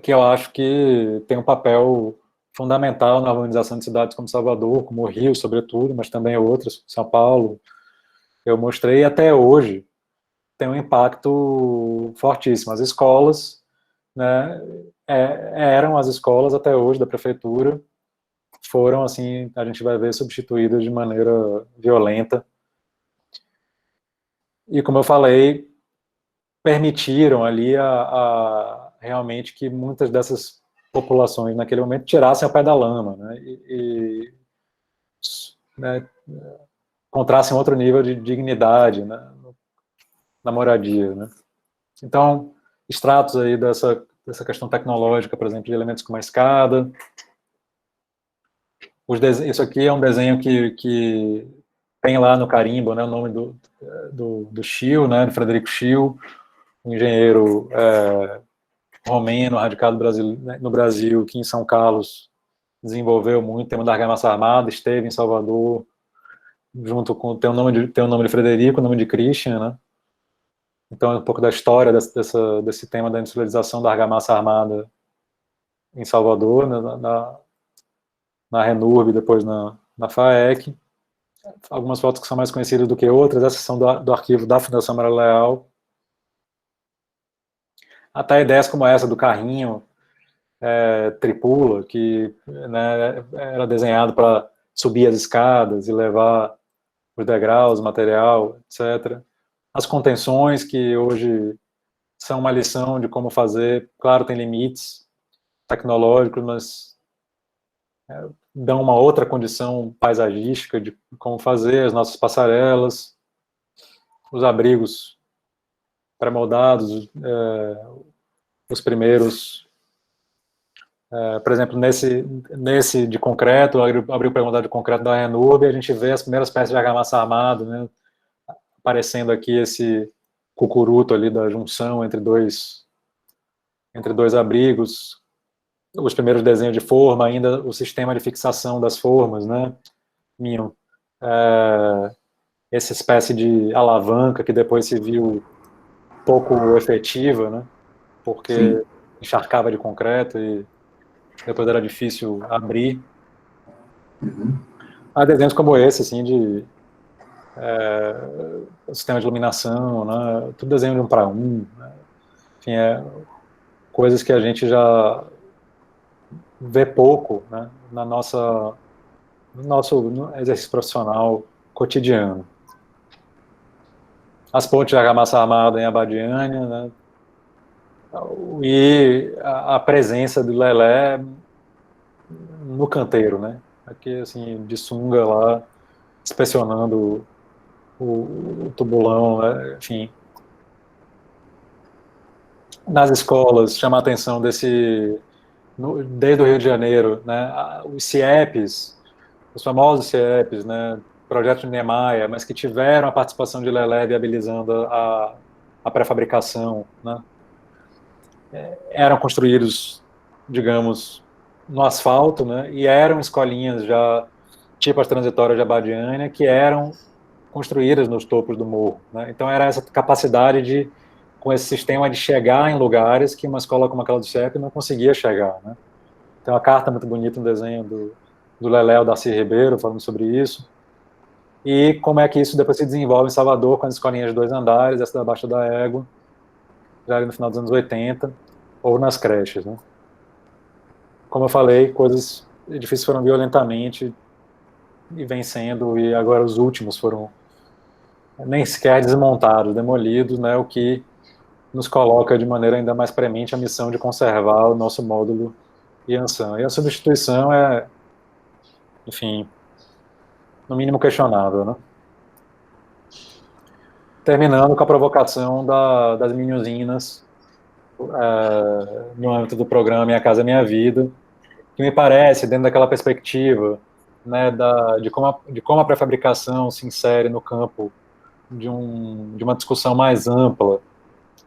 que eu acho que tem um papel fundamental na urbanização de cidades como Salvador, como o Rio, sobretudo, mas também outras, São Paulo. Eu mostrei até hoje, tem um impacto fortíssimo. As escolas, né, eram as escolas até hoje da prefeitura, foram, assim, a gente vai ver, substituídas de maneira violenta. E, como eu falei, permitiram ali realmente que muitas dessas populações, naquele momento, tirassem o pé da lama, né, né, encontrassem outro nível de dignidade, né, na moradia, né. Então, extratos aí dessa questão tecnológica, por exemplo, de elementos como a escada. Isso aqui é um desenho que tem lá no carimbo, né, o nome do Schill, né, do Frederico Schill, um engenheiro romeno, radicado no Brasil, que em São Carlos desenvolveu muito, tem uma da argamassa armada, esteve em Salvador, junto com, tem o nome de Frederico, o nome de Christian, né. Então, é um pouco da história desse tema da industrialização da argamassa armada em Salvador, né, na Renurb, depois na FAEC. Algumas fotos que são mais conhecidas do que outras, essas são do arquivo da Fundação Amarelo Leal. Até ideias como essa do carrinho tripula, que, né, era desenhado para subir as escadas e levar os degraus, material, etc. As contenções, que hoje são uma lição de como fazer, claro, tem limites tecnológicos, mas dão uma outra condição paisagística de como fazer as nossas passarelas, os abrigos pré-moldados, os primeiros, por exemplo, nesse de concreto, abrigo pré-moldado de concreto da Renurb, a gente vê as primeiras peças de argamassa armado, né, aparecendo aqui esse cucuruto ali da junção entre dois abrigos, os primeiros desenhos de forma, ainda o sistema de fixação das formas, né, essa espécie de alavanca que depois se viu pouco efetiva, né, porque Sim. encharcava de concreto e depois era difícil abrir. Uhum. Há desenhos como esse, assim, de sistema de iluminação, né, tudo desenho de 1 para 1, né, enfim, coisas que a gente já vê pouco, né, no nosso exercício profissional cotidiano. As pontes de argamassa armada em Abadiânia, né, e a presença do Lelé no canteiro, né, aqui, assim, de sunga lá, inspecionando o tubulão, né? Enfim, nas escolas, chama a atenção desde o Rio de Janeiro, né? Os CIEPs, os famosos CIEPs, né? Projeto de Niemeyer, mas que tiveram a participação de Lelé viabilizando a pré-fabricação, né? Eram construídos, digamos, no asfalto, né? E eram escolinhas já, tipo as transitórias de Abadiânia, que eram construídas nos topos do morro, né? Então era essa capacidade de, com esse sistema de chegar em lugares que uma escola como aquela do CIEP não conseguia chegar, né? Tem uma carta muito bonita, um desenho do Leléo Darcy Ribeiro falando sobre isso, e como é que isso depois se desenvolve em Salvador com as escolinhas de 2 andares, essa da Baixa da Égua, já ali no final dos anos 80, ou nas creches, né? Como eu falei, coisas edifícios foram violentamente e vencendo, e agora os últimos foram nem sequer desmontados, demolidos, né, o que nos coloca de maneira ainda mais premente a missão de conservar o nosso módulo Yansan. E a substituição é, enfim, no mínimo questionável, né? Terminando com a provocação das minhozinas no âmbito do programa Minha Casa Minha Vida, que me parece, dentro daquela perspectiva, né, de como a pré-fabricação se insere no campo de uma discussão mais ampla,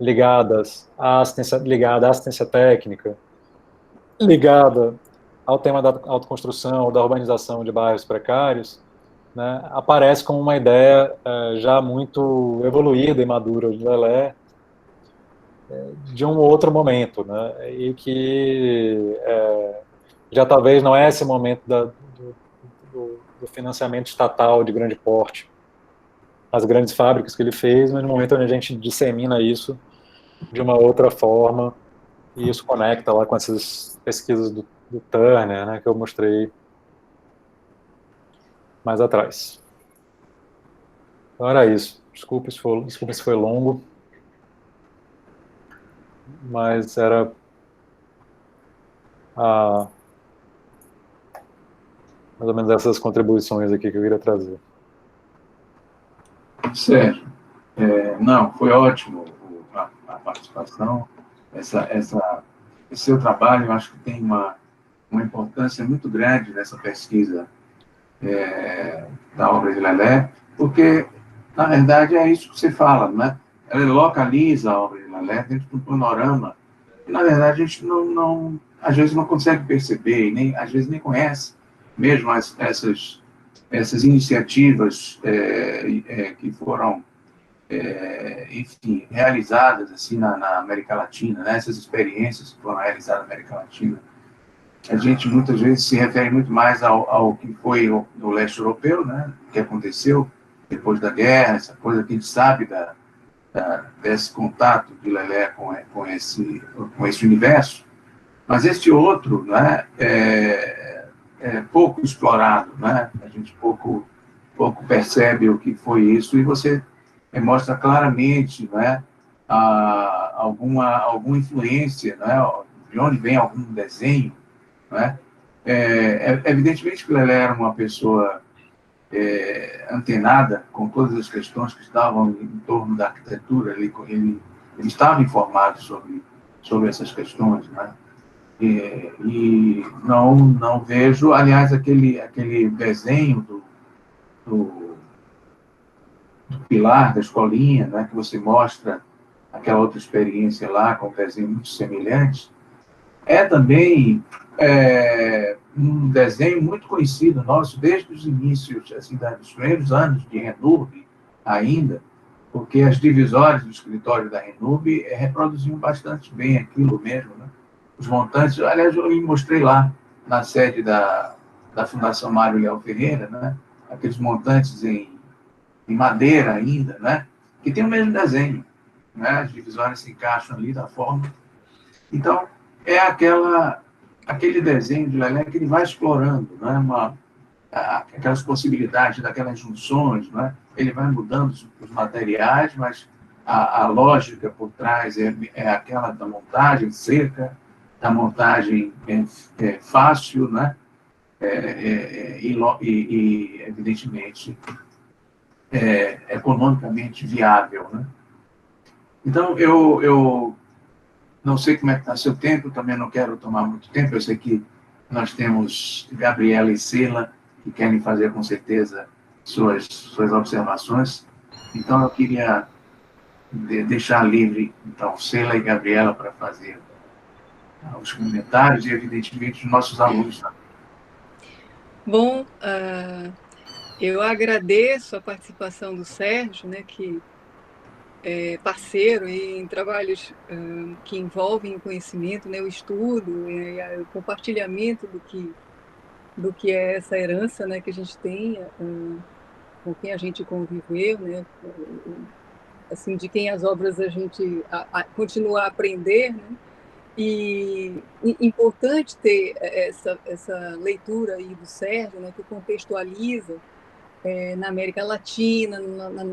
ligada à assistência técnica, ligada ao tema da autoconstrução, da urbanização de bairros precários, né, aparece como uma ideia já muito evoluída e madura de Lelé, de um outro momento, né, e que já talvez não é esse momento do financiamento estatal de grande porte, as grandes fábricas que ele fez, mas no momento onde a gente dissemina isso de uma outra forma, e isso conecta lá com essas pesquisas do Turner, né, que eu mostrei mais atrás. Então era isso. Desculpe se foi longo, mas era mais ou menos essas contribuições aqui que eu queria trazer. Sérgio, não, foi ótimo a participação, esse seu trabalho, eu acho que tem uma importância muito grande nessa pesquisa da obra de Lelé, porque, na verdade, é isso que você fala, né? Ela localiza a obra de Lelé dentro de um panorama que, na verdade, a gente às vezes não consegue perceber, e às vezes nem conhece mesmo essas iniciativas que foram, enfim, realizadas assim na América Latina, né? Essas experiências que foram realizadas na América Latina. A gente muitas vezes se refere muito mais ao que foi no leste europeu, né? O que aconteceu depois da guerra, essa coisa que a gente sabe desse contato de Lelé com esse universo, mas este outro, né, é pouco explorado, né? A gente pouco percebe o que foi isso, e você mostra claramente, né, alguma influência, né, de onde vem algum desenho, né? Evidentemente que Lelé era uma pessoa antenada com todas as questões que estavam em torno da arquitetura, ele estava informado sobre essas questões, né? E não vejo, aliás, aquele desenho do pilar da escolinha, né, que você mostra aquela outra experiência lá com um desenho muito semelhante, é também um desenho muito conhecido nosso desde os inícios, assim, dos primeiros anos de Renub ainda, porque as divisórias do escritório da Renub reproduziam bastante bem aquilo mesmo, né? Os montantes, aliás, eu mostrei lá na sede da Fundação Mário Leal Ferreira, né? Aqueles montantes em madeira ainda, né? Que tem o mesmo desenho, né? As divisórias se encaixam ali da forma. Então, é aquele desenho de Lelé que ele vai explorando, né? Aquelas possibilidades daquelas junções, né? Ele vai mudando os materiais, mas a lógica por trás é aquela da montagem seca, da montagem fácil, né? evidentemente, economicamente viável, né? Então, eu não sei como é que está seu tempo, também não quero tomar muito tempo, eu sei que nós temos Gabriela e Sheila, que querem fazer, com certeza, suas observações. Então, eu queria deixar livre, então, Sheila e Gabriela para fazer os comentários e, evidentemente, os nossos alunos também. Bom, eu agradeço a participação do Sérgio, né, que é parceiro em trabalhos que envolvem o conhecimento, né, o estudo, o compartilhamento do que é essa herança, né, que a gente tem, com quem a gente conviveu, né, assim, de quem as obras a gente continua a aprender, né? E importante ter essa leitura aí do Sérgio, né, que contextualiza na América Latina,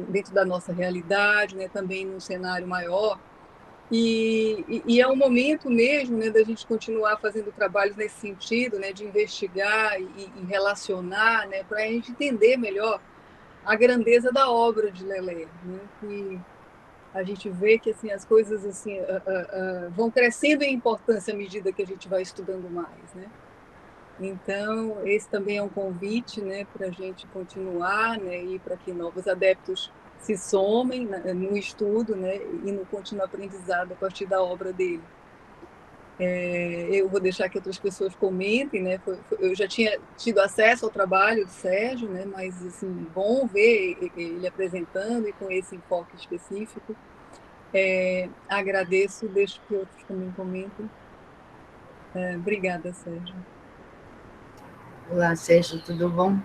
dentro da nossa realidade, né, também num cenário maior. E é um momento mesmo, né, da gente continuar fazendo trabalhos nesse sentido, né, de investigar e relacionar, né, para a gente entender melhor a grandeza da obra de Lelé, né, que a gente vê que assim as coisas assim vão crescendo em importância à medida que a gente vai estudando mais, né? Então esse também é um convite, né, para a gente continuar, né, e para que novos adeptos se somem no estudo, né, e no contínuo aprendizado a partir da obra dele. Eu vou deixar que outras pessoas comentem, né? Eu já tinha tido acesso ao trabalho do Sérgio, né? Mas assim, bom ver ele apresentando e com esse enfoque específico. Agradeço, deixo que outros também comentem. Obrigada, Sérgio. Olá, Sérgio, tudo bom?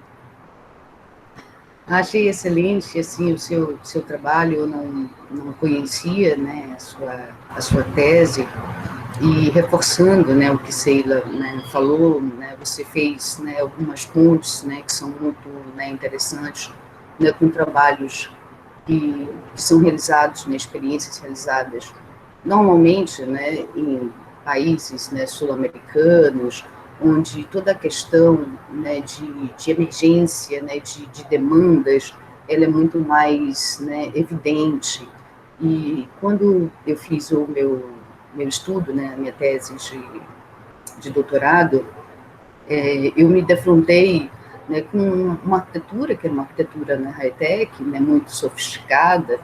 Achei excelente assim o seu trabalho, eu não conhecia, né, a sua tese, e reforçando, né, o que Sheila, né, falou, né, você fez, né, algumas pontes, né, que são muito, né, interessantes, né, com trabalhos que são realizados, né, experiências realizadas normalmente, né, em países, né, sul-americanos, onde toda a questão, né, de emergência, né, de demandas, ela é muito mais, né, evidente. E quando eu fiz o meu estudo, né, a minha tese de doutorado, eu me defrontei, né, com uma arquitetura, que era uma arquitetura, né, high-tech, né, muito sofisticada,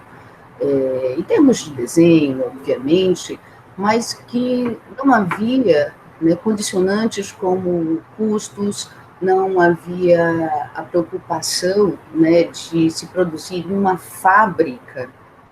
em termos de desenho, obviamente, mas que não havia, né, condicionantes como custos, não havia a preocupação, né, de se produzir uma fábrica,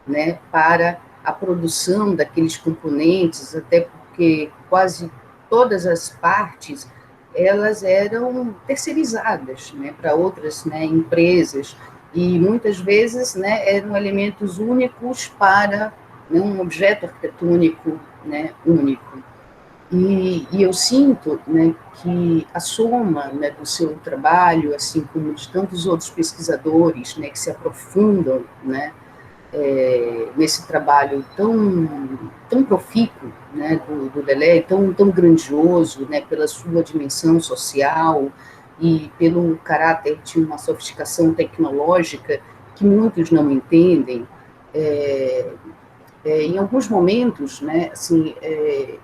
né, para a produção daqueles componentes, até porque quase todas as partes elas eram terceirizadas, né, para outras, né, empresas, e muitas vezes, né, eram elementos únicos para, né, um objeto arquitetônico, né, único. E eu sinto, né, que a soma, né, do seu trabalho, assim como de tantos outros pesquisadores, né, que se aprofundam, né, nesse trabalho tão profícuo, né, do Lelé, tão grandioso, né, pela sua dimensão social e pelo caráter de uma sofisticação tecnológica que muitos não entendem. Em alguns momentos, né, assim,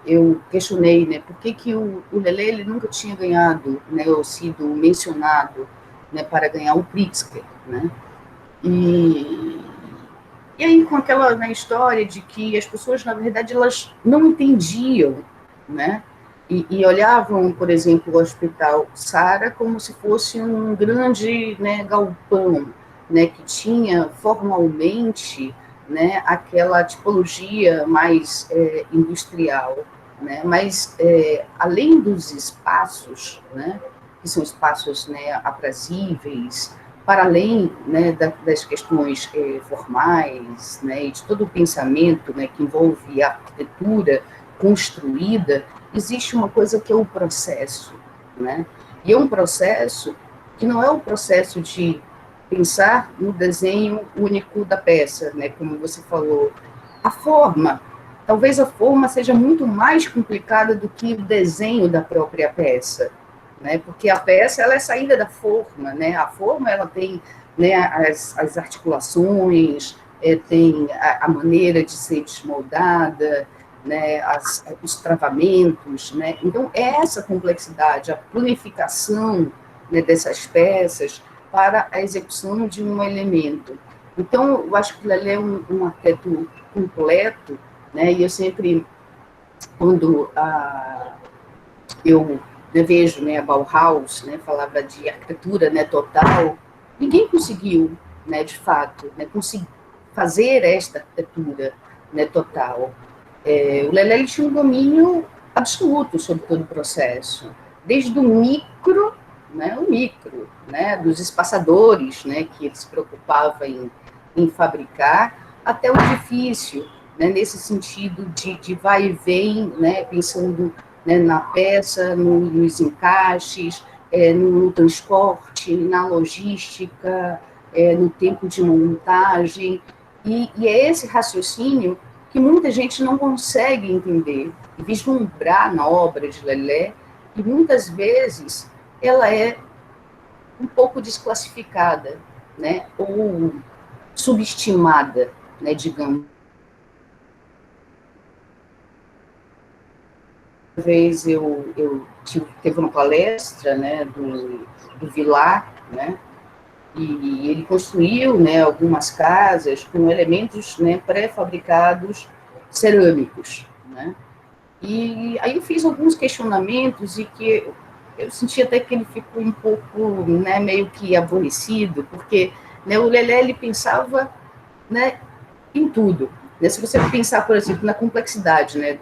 eu questionei, né, por que o Lelé ele nunca tinha ganhado, né, ou sido mencionado, né, para ganhar o Pritzker, né? E aí, com aquela, né, história de que as pessoas, na verdade, elas não entendiam, né? E olhavam, por exemplo, o Hospital Sara como se fosse um grande, né, galpão, né, que tinha formalmente, né, aquela tipologia mais industrial, né? Mas, além dos espaços, né, que são espaços, né, aprazíveis, para além, né, das questões formais, né, e de todo o pensamento, né, que envolve a arquitetura construída, existe uma coisa que é o processo, né? E é um processo que não é o processo de pensar no desenho único da peça, né, como você falou. A forma, talvez a forma seja muito mais complicada do que o desenho da própria peça, né? Porque a peça ela é saída da forma, né? A forma ela tem, né, as articulações, tem a maneira de ser desmoldada, né, os travamentos, né? Então essa complexidade, a planificação, né, dessas peças para a execução de um elemento. Então eu acho que ele é um arquiteto completo, né? E eu sempre, quando eu vejo, né, a Bauhaus, né, falava de arquitetura, né, total, ninguém conseguiu, né, de fato, né, conseguir fazer esta arquitetura, né, total. O Lelé tinha um domínio absoluto sobre todo o processo, desde o micro, né, dos espaçadores, né, que ele se preocupava em fabricar, até o difícil, né, nesse sentido de vai e vem, né, pensando, né, na peça, nos encaixes, no transporte, na logística, no tempo de montagem, e é esse raciocínio que muita gente não consegue entender, vislumbrar na obra de Lelé, e muitas vezes ela é um pouco desclassificada, né, ou subestimada, né, digamos. Uma vez teve uma palestra, né, do Vilar, né, e ele construiu, né, algumas casas com elementos, né, pré-fabricados cerâmicos, né, e aí eu fiz alguns questionamentos e que eu senti até que ele ficou um pouco, né, meio que aborrecido, porque, né, o Lelé ele pensava, né, em tudo. Né? Se você pensar, por exemplo, na complexidade, né,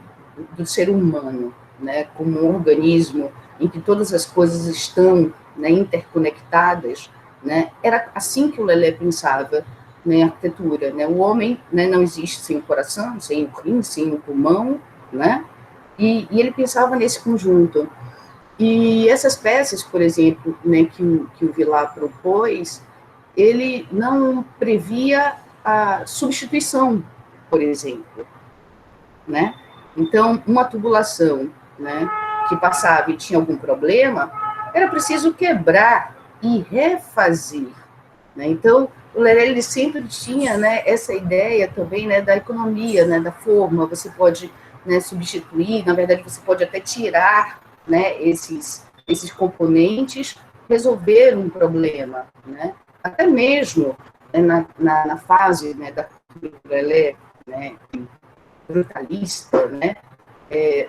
do ser humano, né, como um organismo em que todas as coisas estão, né, interconectadas, né, era assim que o Lelé pensava, né, a arquitetura. Né? O homem, né, não existe sem o coração, sem o rim, sem o pulmão, né? E ele pensava nesse conjunto. E essas peças, por exemplo, né, que o Vilar propôs, ele não previa a substituição, por exemplo, né? Então, uma tubulação, né, que passava e tinha algum problema, era preciso quebrar e refazer, né? Então, o Lelé ele sempre tinha, né, essa ideia também, né, da economia, né, da forma. Você pode, né, substituir, na verdade, você pode até tirar, né, esses componentes, resolver um problema, né? Até mesmo, né, na fase, né, da Lelé, né, brutalista, né,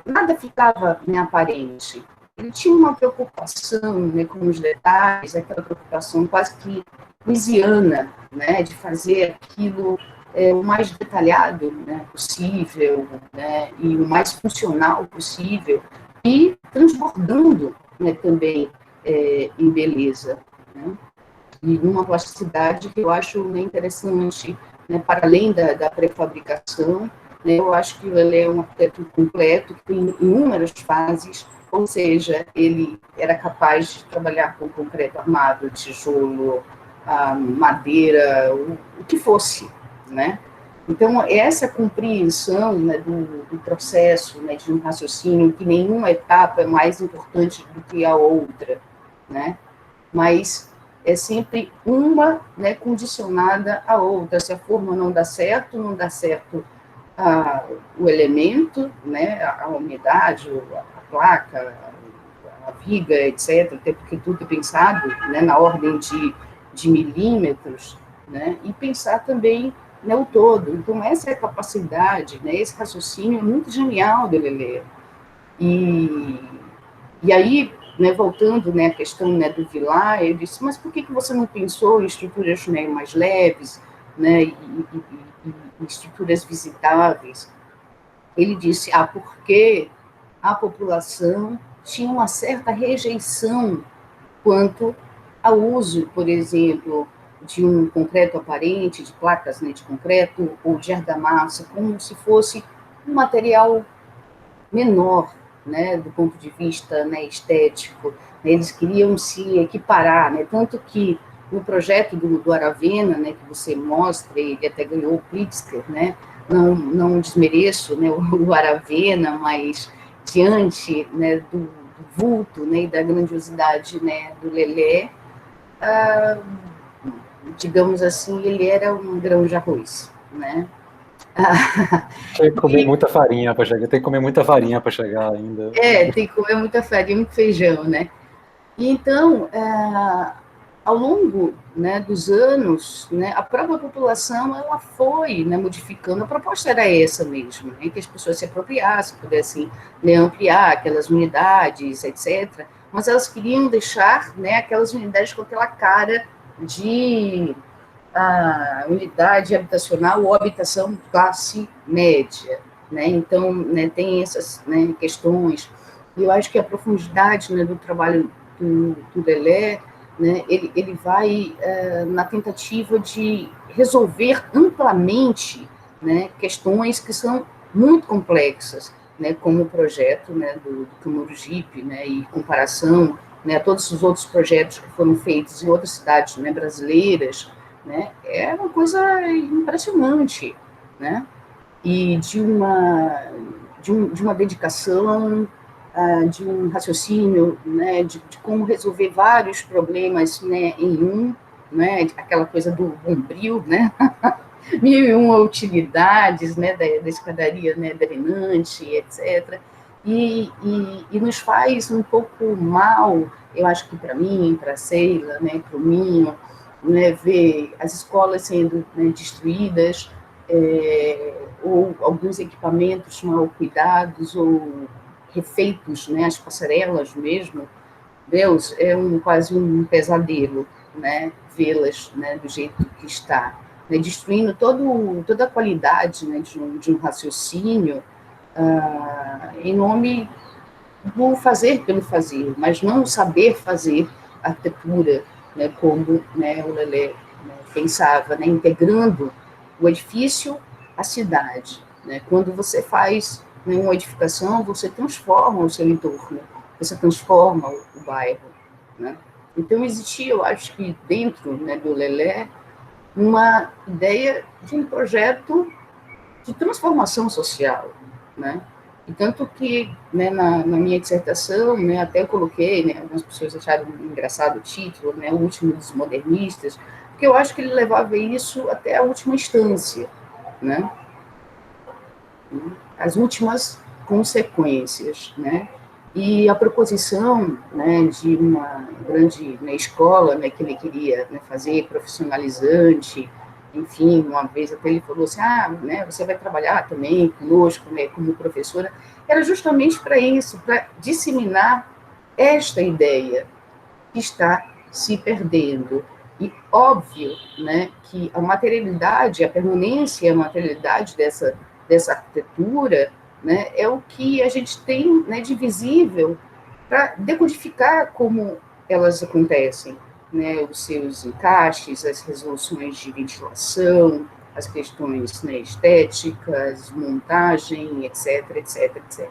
nada ficava, né, aparente. Ele tinha uma preocupação, né, com os detalhes, aquela preocupação quase que lisiana, né, de fazer aquilo o mais detalhado, né, possível, né, e o mais funcional possível, e transbordando, né, também em beleza, né, e numa plasticidade que eu acho, né, interessante, né, para além da pré-fabricação, né, eu acho que ele é um arquiteto completo, que tem inúmeras fases, ou seja, ele era capaz de trabalhar com concreto armado, tijolo, madeira, o que fosse, né? Então, essa compreensão, né, do processo, né, de um raciocínio, que nenhuma etapa é mais importante do que a outra, né? Mas é sempre uma, né, condicionada à outra. Se a forma não dá certo o elemento, né, a umidade, a placa, a viga, etc., até porque tudo é pensado, né, na ordem de milímetros, né, e pensar também, né, o todo. Então, essa é a capacidade, né, esse raciocínio é muito genial do Lelé. E aí, né, voltando, né, à questão, né, do Vilar, eu disse, mas por que você não pensou em estruturas, né, mais leves, né, e estruturas visitáveis? Ele disse, porque a população tinha uma certa rejeição quanto ao uso, por exemplo, de um concreto aparente, de placas, né, de concreto ou de argamassa, como se fosse um material menor, né, do ponto de vista, né, estético. Eles queriam se equiparar, né, tanto que no projeto do Aravena, né, que você mostra, ele até ganhou o Pritzker, né, não desmereço, né, o Aravena, mas diante, né, vulto, né, e da grandiosidade, né, do Lelé, digamos assim, ele era um grão de arroz, né? Tem que comer muita farinha para chegar. Tem que comer muita farinha para chegar ainda. Tem que comer muita farinha, muito feijão, né? E então, ao longo, né, dos anos, né, a própria população ela foi, né, modificando. A proposta era essa mesmo, né, que as pessoas se apropriassem, pudessem, né, ampliar aquelas unidades, etc. Mas elas queriam deixar, né, aquelas unidades com aquela cara de unidade habitacional ou habitação classe média, né? Então, né, tem essas, né, questões. E eu acho que a profundidade, né, do trabalho do Lelé, né, ele vai na tentativa de resolver amplamente, né, questões que são muito complexas, né, como o projeto, né, do Camurgipe, né, e comparação, né, a todos os outros projetos que foram feitos em outras cidades, né, brasileiras, né, é uma coisa impressionante, né, e de uma dedicação, de um raciocínio, né, de como resolver vários problemas, né, em um, né, aquela coisa do bombril, né, 1001 utilidades, né, da escadaria, né, drenante, etc. E nos faz um pouco mal, eu acho que para mim, para a Sheila, né, para o Minho, né, ver as escolas sendo, né, destruídas, ou alguns equipamentos mal cuidados ou refeitos, né, as passarelas mesmo. Deus, é quase um pesadelo, né, vê-las, né, do jeito que está, né, destruindo toda a qualidade, né, de um raciocínio em nome do fazer pelo fazer, mas não o saber fazer arquitetura, né, como, né, o Lelé, né, pensava, né, integrando o edifício à cidade. Né? Quando você faz, né, uma edificação, você transforma o seu entorno, você transforma o bairro. Né? Então, existia, eu acho que dentro, né, do Lelé, uma ideia de um projeto de transformação social, né? E tanto que, né, na minha dissertação, né, até coloquei, né, algumas pessoas acharam engraçado o título, né, o último dos modernistas, porque eu acho que ele levava isso até a última instância, né? As últimas consequências, né? E a proposição, né, de uma grande, né, escola, né, que ele queria, né, fazer profissionalizante, enfim, uma vez até ele falou assim, né, você vai trabalhar também conosco, né, como professora, era justamente para isso, para disseminar esta ideia que está se perdendo. E óbvio, né, que a materialidade, a permanência, a materialidade dessa arquitetura, né, é o que a gente tem, né, de visível para decodificar como elas acontecem, né, os seus encaixes, as resoluções de ventilação, as questões, né, estéticas, montagem, etc, etc, etc.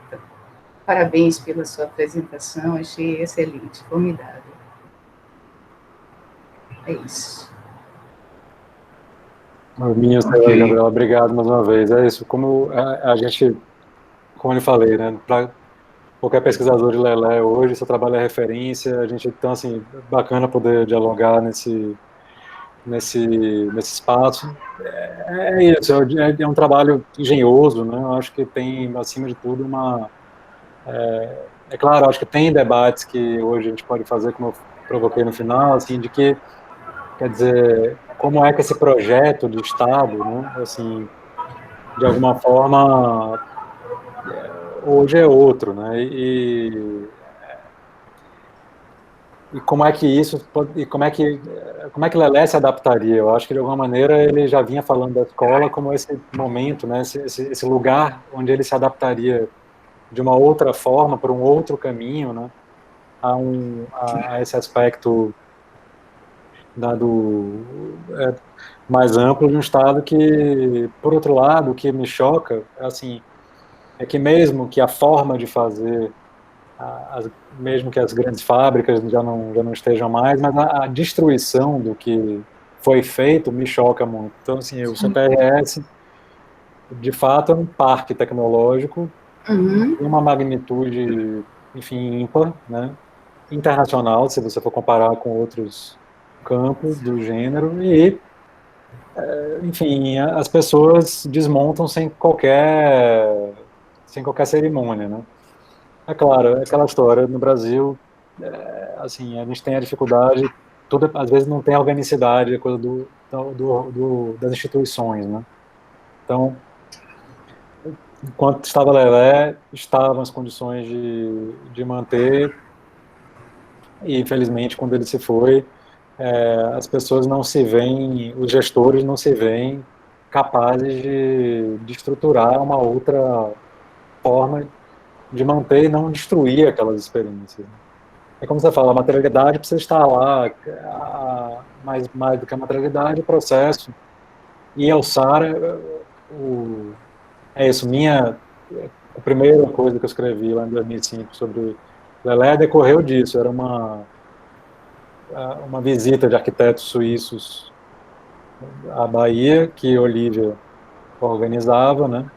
Parabéns pela sua apresentação, achei excelente, formidável. É isso. Minha, okay. Gabriela, obrigado mais uma vez. É isso, como a gente, como eu falei, né, para qualquer pesquisador de Lelé hoje, seu trabalho é referência, a gente, então, assim, bacana poder dialogar nesse espaço. É isso, é um trabalho engenhoso, né, eu acho que tem, acima de tudo, é claro, acho que tem debates que hoje a gente pode fazer, como eu provoquei no final, assim, de que, quer dizer, como é que esse projeto de Estado, né, assim, de alguma forma, hoje é outro, né, e como é que isso e como é que Lelé se adaptaria? Eu acho que de alguma maneira ele já vinha falando da escola como esse momento, né, esse lugar onde ele se adaptaria de uma outra forma, para um outro caminho, né, a esse aspecto mais amplo de um Estado que, por outro lado, o que me choca, assim, é que mesmo que a forma de fazer, mesmo que as grandes fábricas já não estejam mais, mas a destruição do que foi feito me choca muito. Então, assim, o CPRS, de fato, é um parque tecnológico, Uhum. de uma magnitude enfim, ímpar, né? Internacional, se você for comparar com outros campos do gênero, e, enfim, as pessoas desmontam sem qualquer cerimônia, né? É claro, é aquela história, no Brasil, assim, a gente tem a dificuldade, tudo, às vezes não tem a organicidade, a coisa das instituições, né? Então, enquanto estava Lelé, estavam as condições de manter, e infelizmente, quando ele se foi, as pessoas não se veem, os gestores não se veem capazes de estruturar uma outra forma de manter e não destruir aquelas experiências. É como você fala, a materialidade precisa estar lá, mais do que a materialidade, o processo. E Elsar, é isso, a primeira coisa que eu escrevi lá em 2005 sobre Lelé decorreu disso, era uma visita de arquitetos suíços à Bahia, que Olivia organizava, né?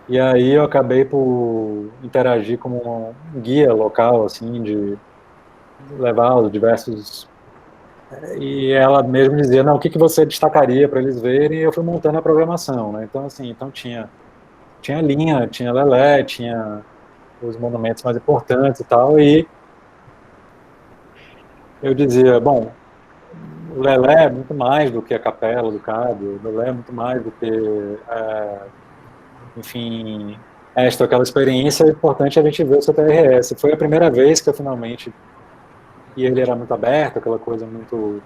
E aí eu acabei por interagir como um guia local, assim, de levar os diversos. E ela mesmo dizia, não, o que que você destacaria para eles verem? E eu fui montando a programação, né? Então, assim, tinha linha, tinha Lelé, tinha os monumentos mais importantes e tal, e eu dizia, bom, o Lelé é muito mais do que a Capela do Cabo, o Lelé é muito mais do que, enfim, aquela experiência, é importante a gente ver o CTRS. Foi a primeira vez que eu finalmente, e ele era muito aberto, aquela coisa muito,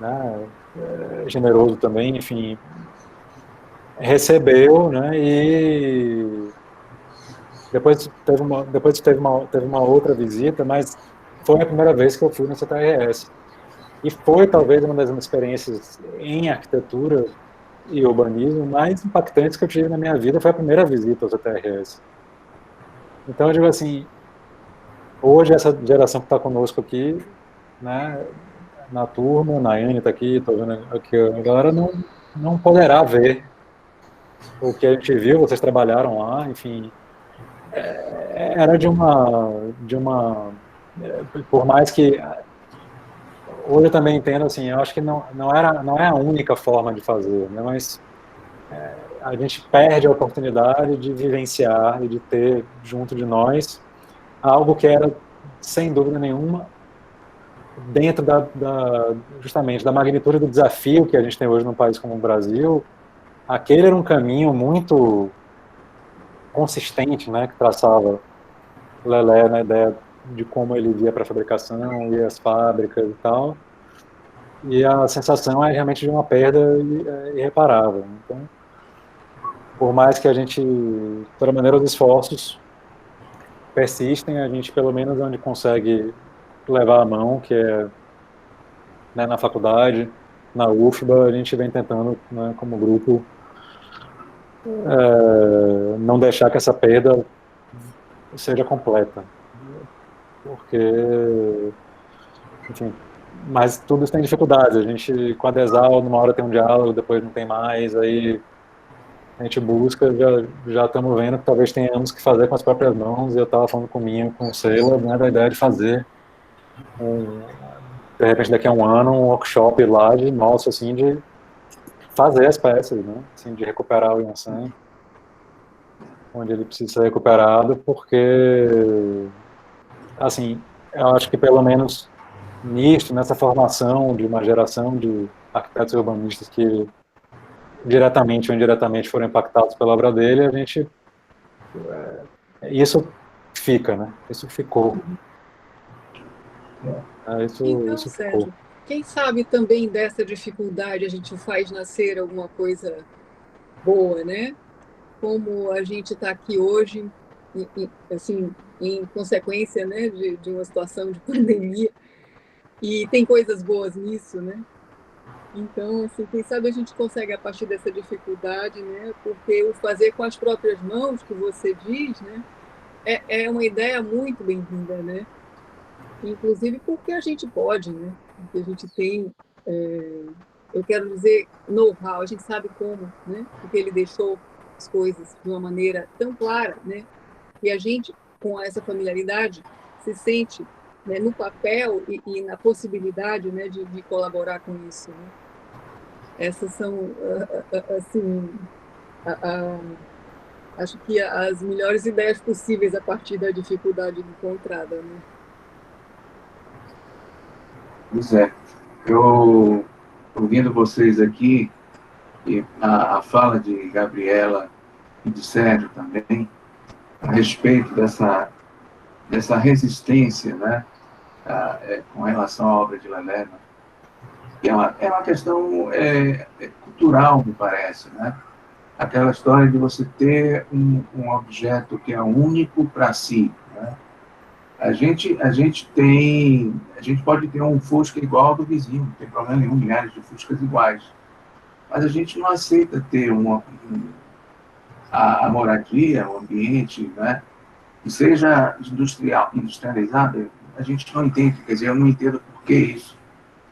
né, generoso também, enfim, recebeu, né, e depois teve uma outra visita, mas foi a primeira vez que eu fui no CTRS. E foi talvez uma das experiências em arquitetura e urbanismo mais impactantes que eu tive na minha vida, foi a primeira visita ao CTRS. Então eu digo assim, hoje essa geração que está conosco aqui, né, na turma, a Nayane está aqui, estou vendo aqui, a galera não poderá ver o que a gente viu, vocês trabalharam lá, enfim, era por mais que hoje eu também entendo assim, eu acho que não é a única forma de fazer, né, mas a gente perde a oportunidade de vivenciar e de ter junto de nós algo que era, sem dúvida nenhuma, dentro justamente da magnitude do desafio que a gente tem hoje num país como o Brasil. Aquele era um caminho muito consistente, né, que traçava Lelé na ideia de como ele via para a fabricação e as fábricas e tal. E a sensação é realmente de uma perda irreparável. Então, por mais que a gente, de toda maneira, os esforços persistem, a gente, pelo menos, onde consegue levar a mão, que é, né, na faculdade, na UFBA, a gente vem tentando, né, como grupo, não deixar que essa perda seja completa. Porque, enfim, mas tudo isso tem dificuldades. A gente, com a Desal, numa hora tem um diálogo, depois não tem mais, aí a gente busca, já estamos vendo que talvez tenhamos que fazer com as próprias mãos, e eu estava falando com o Sheila, né, da ideia de fazer, de repente daqui a um ano, um workshop lá de nosso, assim, de fazer as peças, né, assim, de recuperar o Yansan, onde ele precisa ser recuperado, porque, assim, eu acho que pelo menos nisso, nessa formação de uma geração de arquitetos urbanistas que diretamente ou indiretamente foram impactados pela obra dele, a gente isso fica, né? Isso ficou. Então, Isso ficou. Sérgio, quem sabe também dessa dificuldade a gente faz nascer alguma coisa boa, né? Como a gente está aqui hoje, assim, em consequência, né, de uma situação de pandemia, e tem coisas boas nisso, né? Então, assim, quem sabe a gente consegue a partir dessa dificuldade, né? Porque o fazer com as próprias mãos, que você diz, né, é uma ideia muito bem-vinda, né? Inclusive porque a gente pode, né? Porque a gente tem, eu quero dizer, know-how, a gente sabe como, né? Porque ele deixou as coisas de uma maneira tão clara, né? E a gente com essa familiaridade, se sente, né, no papel e na possibilidade, né, de colaborar com isso, né? Essas são, assim, acho que as melhores ideias possíveis a partir da dificuldade encontrada, né? Pois é. Eu, ouvindo vocês aqui, e a fala de Gabriela e de Sérgio também, a respeito dessa resistência, né, com relação à obra de Lelé, é uma questão cultural, me parece, né? Aquela história de você ter um objeto que é único para si, né? A gente pode ter um Fusca igual ao do vizinho, não tem problema nenhum, milhares de Fuscas iguais, mas a gente não aceita ter a moradia, o ambiente, né, que seja industrializado. A gente não entende, quer dizer, eu não entendo por que isso.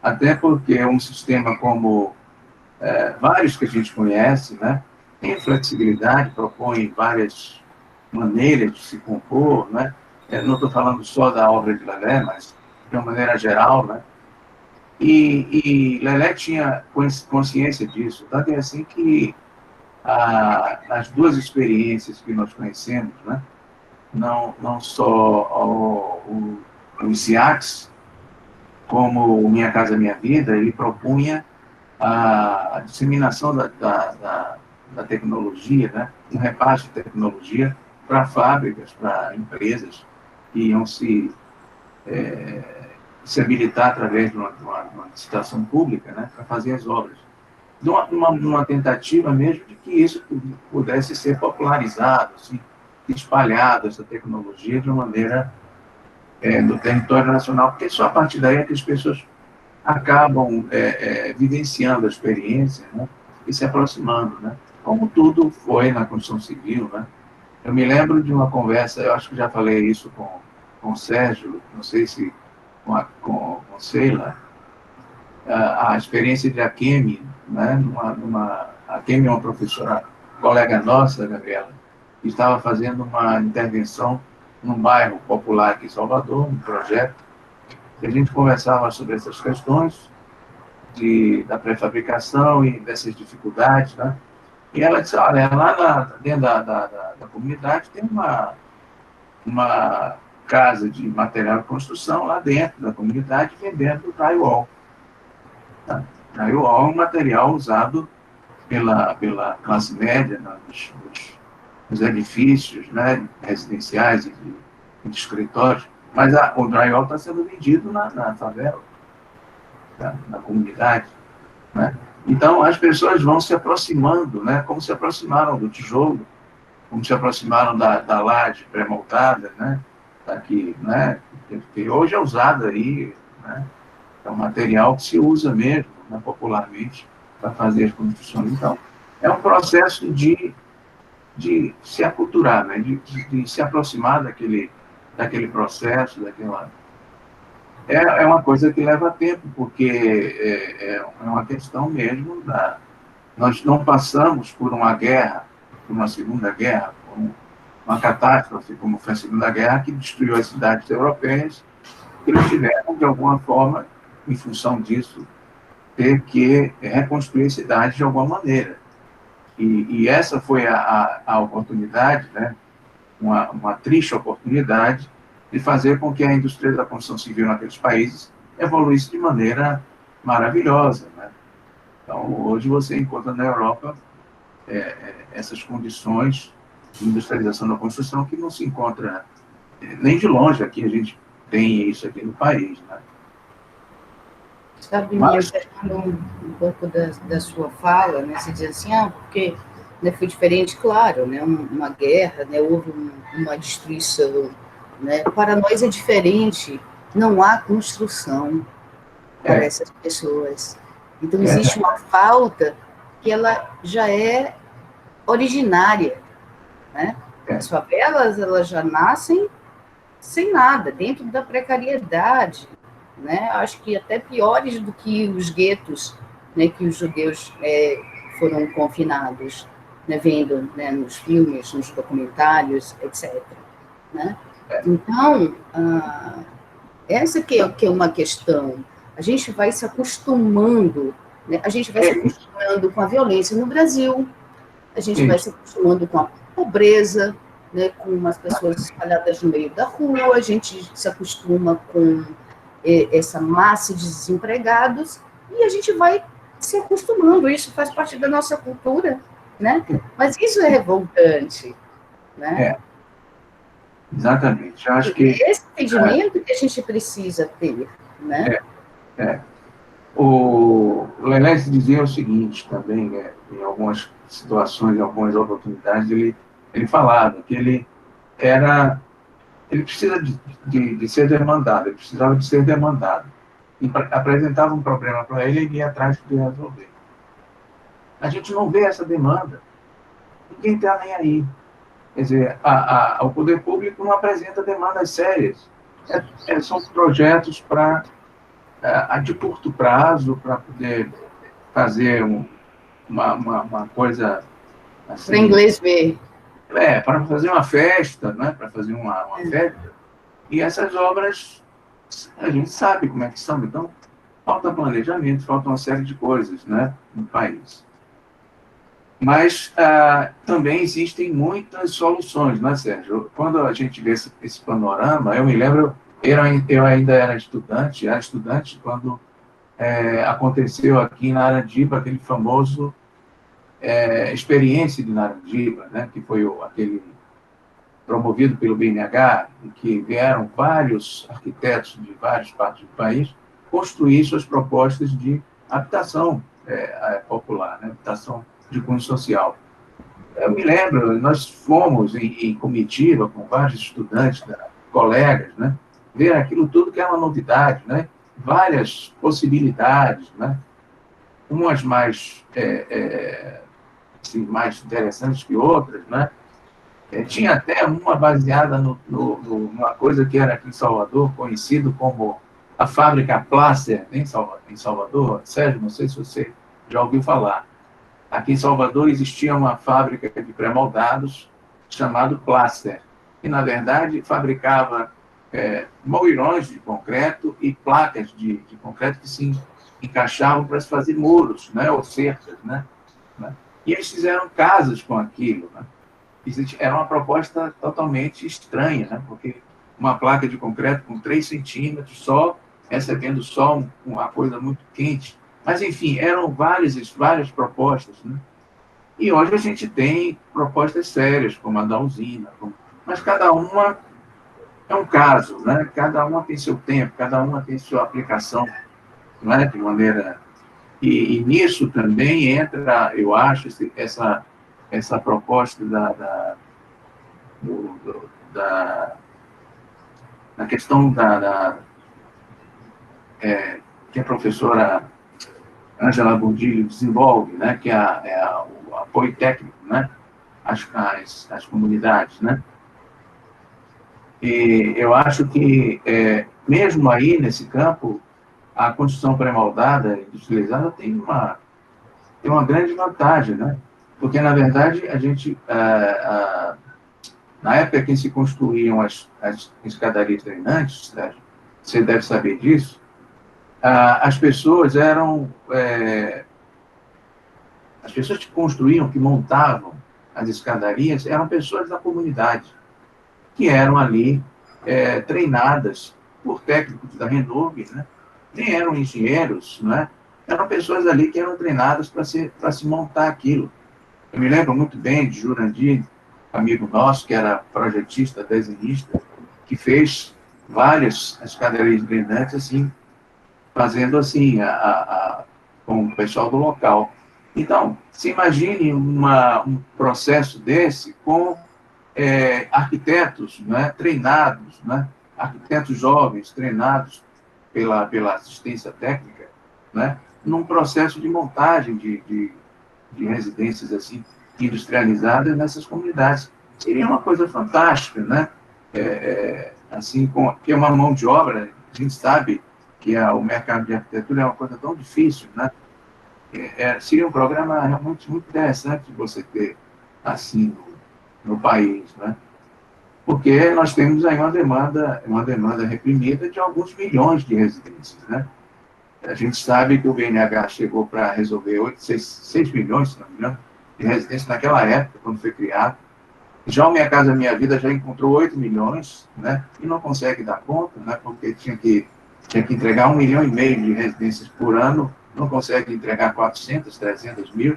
Até porque um sistema como vários que a gente conhece, né, tem flexibilidade, propõe várias maneiras de se compor, né? Eu não estou falando só da obra de Lelé, mas de uma maneira geral, né? E Lelé tinha consciência disso, tanto é assim que as duas experiências que nós conhecemos, né, não só o SIACS, como o Minha Casa Minha Vida, ele propunha a disseminação da tecnologia, né, um repasse de tecnologia para fábricas, para empresas que iam se habilitar através de uma licitação pública, né, para fazer as obras. Numa tentativa mesmo de que isso pudesse ser popularizado, assim, espalhado, essa tecnologia, de uma maneira no território nacional, porque só a partir daí é que as pessoas acabam vivenciando a experiência, né, e se aproximando, né, como tudo foi na construção civil, né. Eu me lembro de uma conversa, eu acho que já falei isso com o Sérgio, não sei se com Sheila, a experiência de Akemi, né, a Akemi é uma professora, colega nossa, Gabriela, que estava fazendo uma intervenção num bairro popular aqui em Salvador, um projeto, e a gente conversava sobre essas questões da pré-fabricação e dessas dificuldades, né? E ela disse, olha, lá dentro da comunidade tem uma casa de material de construção lá dentro da comunidade vendendo drywall. Tá? Drywall é um material usado pela classe média nos edifícios, né, residenciais e de escritórios, mas o drywall está sendo vendido na favela, tá? Na comunidade, né? Então, as pessoas vão se aproximando, né, como se aproximaram do tijolo, como se aproximaram da laje pré-montada, né, daqui, né, que hoje é usada aí, né, é um material que se usa mesmo, né, popularmente, para fazer as construções. Então, é um processo de se aculturar, né, de se aproximar daquele processo, é uma coisa que leva tempo, porque é uma questão mesmo nós não passamos por uma guerra, por uma segunda guerra, por uma catástrofe, como foi a Segunda Guerra, que destruiu as cidades europeias. Eles tiveram, de alguma forma, em função disso, ter que reconstruir cidades de alguma maneira. E essa foi a oportunidade, né, uma triste oportunidade, de fazer com que a indústria da construção civil naqueles países evoluísse de maneira maravilhosa, né? Então, hoje você encontra na Europa essas condições de industrialização da construção que não se encontra nem de longe aqui. A gente tem isso aqui no país, né? Sabe, eu pegando um pouco da sua fala, né, você diz assim, porque, né, foi diferente, claro, né, uma guerra, né, houve uma destruição, né, para nós é diferente, não há construção para essas pessoas. Então, existe uma falta que ela já é originária, né? As favelas, elas já nascem sem nada, dentro da precariedade, né? Acho que até piores do que os guetos, né, que os judeus foram confinados, né, vendo, né, nos filmes, nos documentários, etc., né? Então, essa que é uma questão. A gente vai se acostumando, né? A gente vai se acostumando com a violência no Brasil, a gente vai se acostumando com a pobreza, né? Com umas pessoas espalhadas no meio da rua, a gente se acostuma com essa massa de desempregados, e a gente vai se acostumando, isso faz parte da nossa cultura, né? Mas isso é revoltante, né? Exatamente. Eu acho que esse entendimento que a gente precisa ter, né? O Lelé dizia o seguinte também, em algumas situações, em algumas oportunidades, ele falava que ele precisa de ser demandado, ele precisava de ser demandado. E apresentava um problema para ele, ele ia atrás de resolver. A gente não vê essa demanda, ninguém está nem aí. Quer dizer, o poder público não apresenta demandas sérias. São projetos de curto prazo, para poder fazer uma coisa assim. Para inglês ver. Para fazer uma festa, né? Para fazer uma festa. E essas obras, a gente sabe como é que são. Então, falta planejamento, falta uma série de coisas, né, no país. Mas também existem muitas soluções, né, Sérgio? Quando a gente vê esse panorama, eu me lembro, eu ainda era estudante quando aconteceu aqui em Narandiba aquele famoso experiência de Narandiba, né, que foi aquele promovido pelo BNH, em que vieram vários arquitetos de várias partes do país construir suas propostas de habitação popular, né, habitação de cunho social. Eu me lembro, nós fomos em comitiva com vários estudantes, colegas, né, ver aquilo tudo que é uma novidade, né, várias possibilidades, né, umas mais mais interessantes que outras, né. Tinha até uma baseada numa coisa que era aqui em Salvador, conhecido como a fábrica Plaster, em Salvador. Sérgio, não sei se você já ouviu falar. Aqui em Salvador existia uma fábrica de pré-moldados chamado Plaster, que, na verdade, fabricava moirões de concreto e placas de concreto que se encaixavam para se fazer muros, né, ou cercas, né? E eles fizeram casas com aquilo, né? Era uma proposta totalmente estranha, né? Porque uma placa de concreto com 3 centímetros só, recebendo só uma coisa muito quente. Mas, enfim, eram várias propostas, né? E hoje a gente tem propostas sérias, como a da usina, mas cada uma é um caso, né? Cada uma tem seu tempo, cada uma tem sua aplicação, não é? De maneira... E nisso também entra, eu acho, essa proposta da questão que a professora Ângela Gordilho desenvolve, né, que é o apoio técnico, né, às comunidades, né. E eu acho que, mesmo aí nesse campo, a construção pré-moldada, industrializada, tem uma grande vantagem, né, porque, na verdade, a gente, na época que se construíam as escadarias treinantes, Sérgio, você deve saber disso, as pessoas as pessoas que construíam, que montavam as escadarias, eram pessoas da comunidade, que eram ali treinadas por técnicos da Renove, né? Nem eram engenheiros, né? Eram pessoas ali que eram treinadas para se montar aquilo. Eu me lembro muito bem de Jurandir, amigo nosso, que era projetista, desenhista, que fez várias escadarias treinantes, assim, fazendo assim, com o pessoal do local. Então, se imagine um processo desse com arquitetos, né, treinados, né, arquitetos jovens treinados pela assistência técnica, né, num processo de montagem de residências assim, industrializadas nessas comunidades. Seria uma coisa fantástica, né? Assim, que é uma mão de obra, a gente sabe que o mercado de arquitetura é uma coisa tão difícil, né? Seria um programa realmente muito interessante de você ter assim no país, né? porque nós temos aí uma demanda reprimida de alguns milhões de residências, né? A gente sabe que o BNH chegou para resolver 6 milhões, se não me engano, de residências naquela época, quando foi criado. Já o Minha Casa Minha Vida já encontrou 8 milhões, né? E não consegue dar conta, né? Porque tinha que entregar 1,5 milhão de residências por ano, não consegue entregar 400, 300 mil.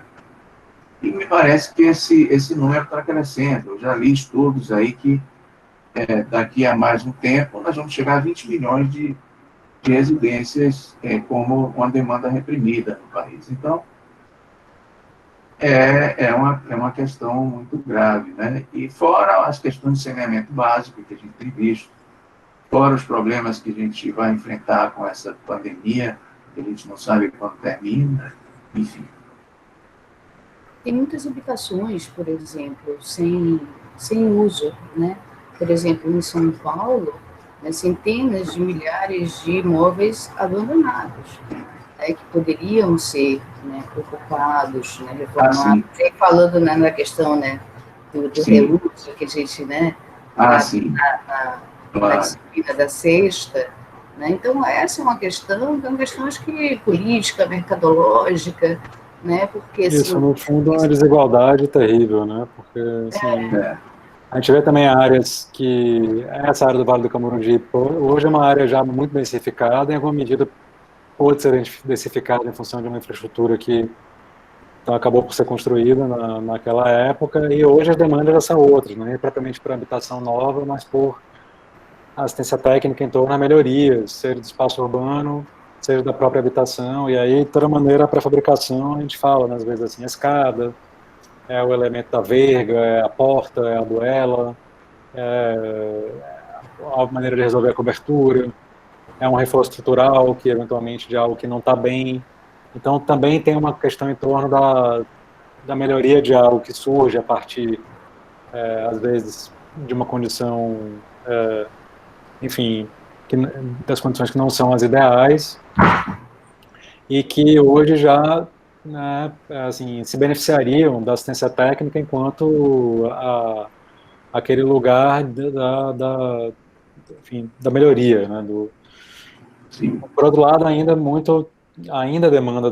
E me parece que esse número está crescendo. Eu já li estudos aí que daqui a mais um tempo nós vamos chegar a 20 milhões de residências como uma demanda reprimida no país. Então, é uma questão muito grave, né? E fora as questões de saneamento básico que a gente tem visto, fora os problemas que a gente vai enfrentar com essa pandemia, que a gente não sabe quando termina, enfim. Tem muitas habitações, por exemplo, sem uso, né? Por exemplo, em São Paulo, né, centenas de milhares de imóveis abandonados, que poderiam ser, né, ocupados, né, reformados. Falando, né, na questão, né, do reuso que a gente, né, na disciplina da sexta, né? Então essa é uma questão acho que política, mercadológica, né? Porque isso, no fundo, é uma desigualdade terrível, né? Porque assim, a gente vê também áreas que essa área do Vale do Camurundi hoje é uma área já muito densificada, em alguma medida pode ser densificada em função de uma infraestrutura que acabou por ser construída naquela época, e hoje as demandas já são outras, não é propriamente por habitação nova, mas por assistência técnica em torno a melhorias, seja do espaço urbano, seja da própria habitação, e aí, de toda maneira, a pré-fabricação, a gente fala, né, às vezes assim, a escada, é o elemento da verga, é a porta, é a duela, é a maneira de resolver a cobertura, é um reforço estrutural, que eventualmente de algo que não está bem. Então, também tem uma questão em torno da melhoria de algo que surge a partir, às vezes, de uma condição, enfim, das condições que não são as ideais, e que hoje já, né, assim, se beneficiariam da assistência técnica enquanto aquele lugar enfim, da melhoria, né, por outro lado, ainda demanda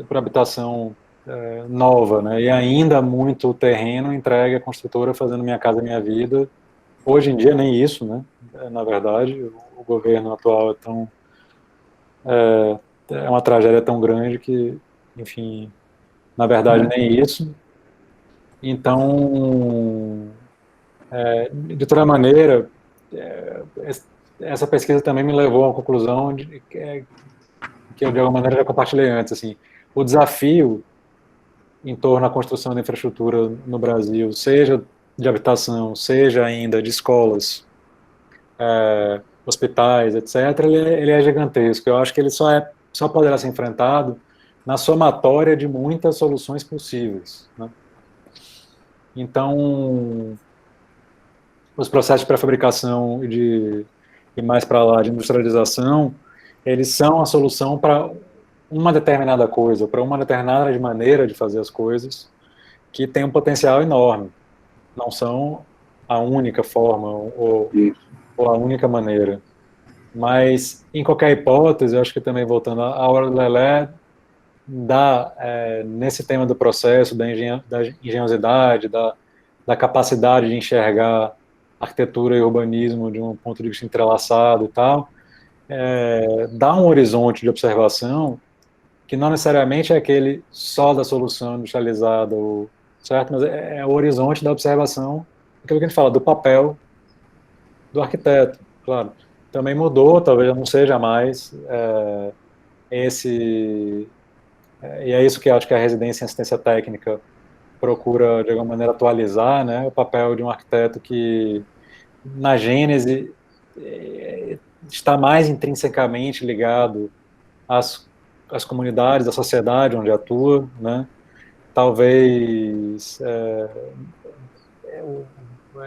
por habitação nova, né, e ainda muito terreno entregue à construtora fazendo Minha Casa Minha Vida. Hoje em dia nem isso, né, na verdade, o governo atual é uma tragédia tão grande que, enfim, na verdade nem isso. Então, de toda maneira, essa pesquisa também me levou à conclusão que eu, de alguma maneira, já compartilhei antes. Assim, o desafio em torno da construção da infraestrutura no Brasil, seja de habitação, seja ainda de escolas, hospitais, etc., ele é gigantesco. Eu acho que ele só poderá ser enfrentado na somatória de muitas soluções possíveis, né? Então, os processos de pré-fabricação e mais para lá de industrialização, eles são a solução para uma determinada coisa, para uma determinada maneira de fazer as coisas, que tem um potencial enorme. Não são a única forma ou a única maneira. Mas, em qualquer hipótese, eu acho que também, voltando à hora do Lelé, nesse tema do processo, da engenhosidade, da capacidade de enxergar arquitetura e urbanismo de um ponto de vista entrelaçado e tal, dá um horizonte de observação que não necessariamente é aquele só da solução industrializada, certo? Mas é o horizonte da observação, aquilo que a gente fala, do papel do arquiteto, claro. Também mudou, talvez não seja mais esse... e é isso que eu acho que a residência em assistência técnica procura, de alguma maneira, atualizar, né, o papel de um arquiteto que, na gênese, está mais intrinsecamente ligado às comunidades, à sociedade onde atua, né? Talvez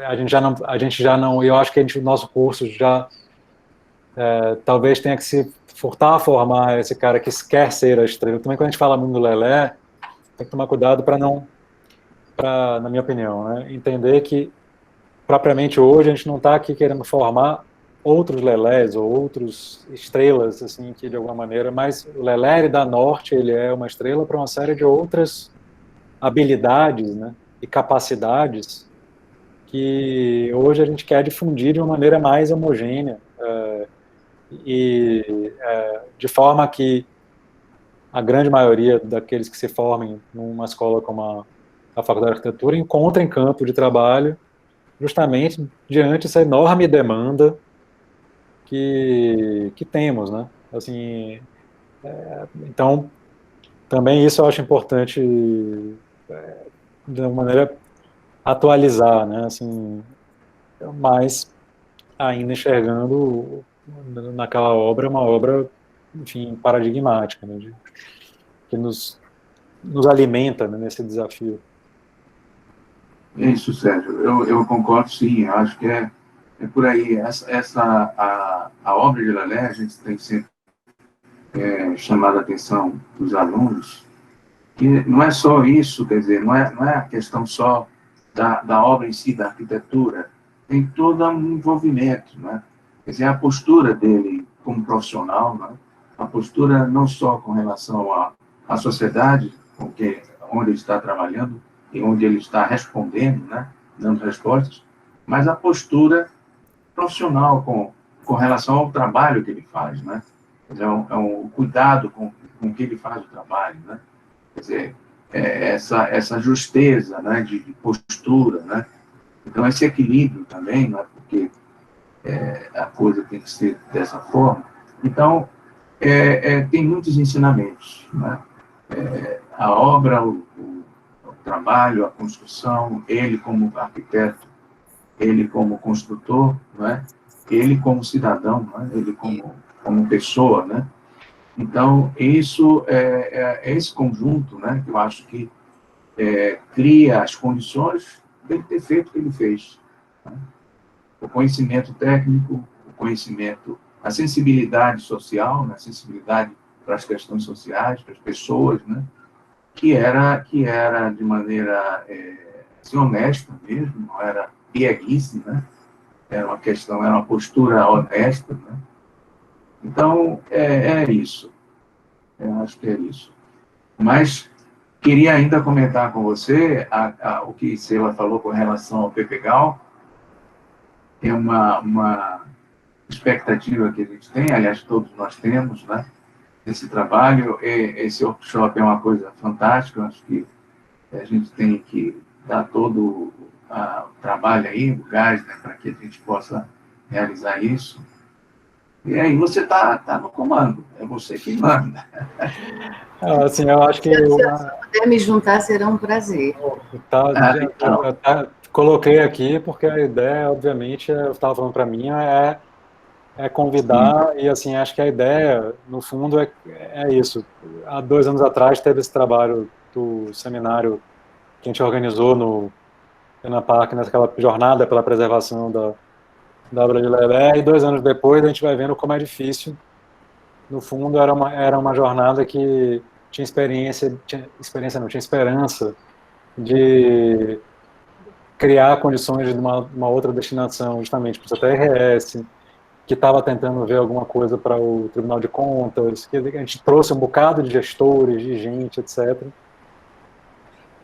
a gente já não, eu acho que o nosso curso já talvez tenha que se furtar a formar esse cara que quer ser a estrela. Também quando a gente fala muito do Lelé, tem que tomar cuidado para não, na minha opinião, né, entender que propriamente hoje, a gente não está aqui querendo formar outros Lelés ou outros estrelas, assim, que de alguma maneira, mas o Lelé da Norte, ele é uma estrela para uma série de outras habilidades, né, e capacidades que hoje a gente quer difundir de uma maneira mais homogênea, de forma que a grande maioria daqueles que se formem numa escola como a Faculdade de Arquitetura encontrem campo de trabalho justamente diante dessa enorme demanda que temos, né? Assim, então, também isso eu acho importante de uma maneira atualizar, né? Assim, mas ainda enxergando naquela obra uma obra, enfim, paradigmática, né? Que nos alimenta, né, nesse desafio. É isso, Sérgio. Eu concordo, sim. Eu acho que é por aí. A obra de Lelé, a gente tem sempre chamado a atenção dos alunos, que não é só isso, quer dizer, não é a questão só da obra em si, da arquitetura, tem todo um envolvimento, né? Quer dizer, a postura dele como profissional, né? A postura não só com relação à sociedade onde ele está trabalhando e onde ele está respondendo, né? Dando respostas, mas a postura profissional com relação ao trabalho que ele faz, né? É um cuidado com que ele faz o trabalho, né? Quer dizer, essa justeza, né, de postura, né? Então, esse equilíbrio também, né, porque a coisa tem que ser dessa forma. Então, tem muitos ensinamentos, né? A obra, o trabalho, a construção, ele como arquiteto, ele como construtor, né? Ele como cidadão, né? Ele como pessoa, né? Então, isso é esse conjunto, né, que eu acho que cria as condições dele ter feito o que ele fez. Né? O conhecimento técnico, o conhecimento, a sensibilidade social, né, a sensibilidade para as questões sociais, para as pessoas, né, que era de maneira assim, honesta mesmo, não era pieguice, né? Era uma postura honesta, né? Então, é isso. Eu acho que é isso. Mas queria ainda comentar com você o que Sheila falou com relação ao PPGAL. É uma expectativa que a gente tem, aliás, todos nós temos, né? Esse trabalho, esse workshop é uma coisa fantástica. Eu acho que a gente tem que dar todo o trabalho aí, o gás, né, para que a gente possa realizar isso. E aí você está no comando, é você que manda. Assim, eu acho que... Se eu puder me juntar, será um prazer. Coloquei aqui porque a ideia, obviamente, eu estava falando para mim, é convidar. Sim. E assim, acho que a ideia, no fundo, é isso. Há 2 anos atrás teve esse trabalho do seminário que a gente organizou no Parque, naquela jornada pela preservação da obra de Lelé, e 2 anos depois a gente vai vendo como é difícil. No fundo, era uma jornada que tinha esperança de criar condições de uma outra destinação, justamente para o CTRS, que estava tentando ver alguma coisa para o Tribunal de Contas, que a gente trouxe um bocado de gestores, de gente, etc.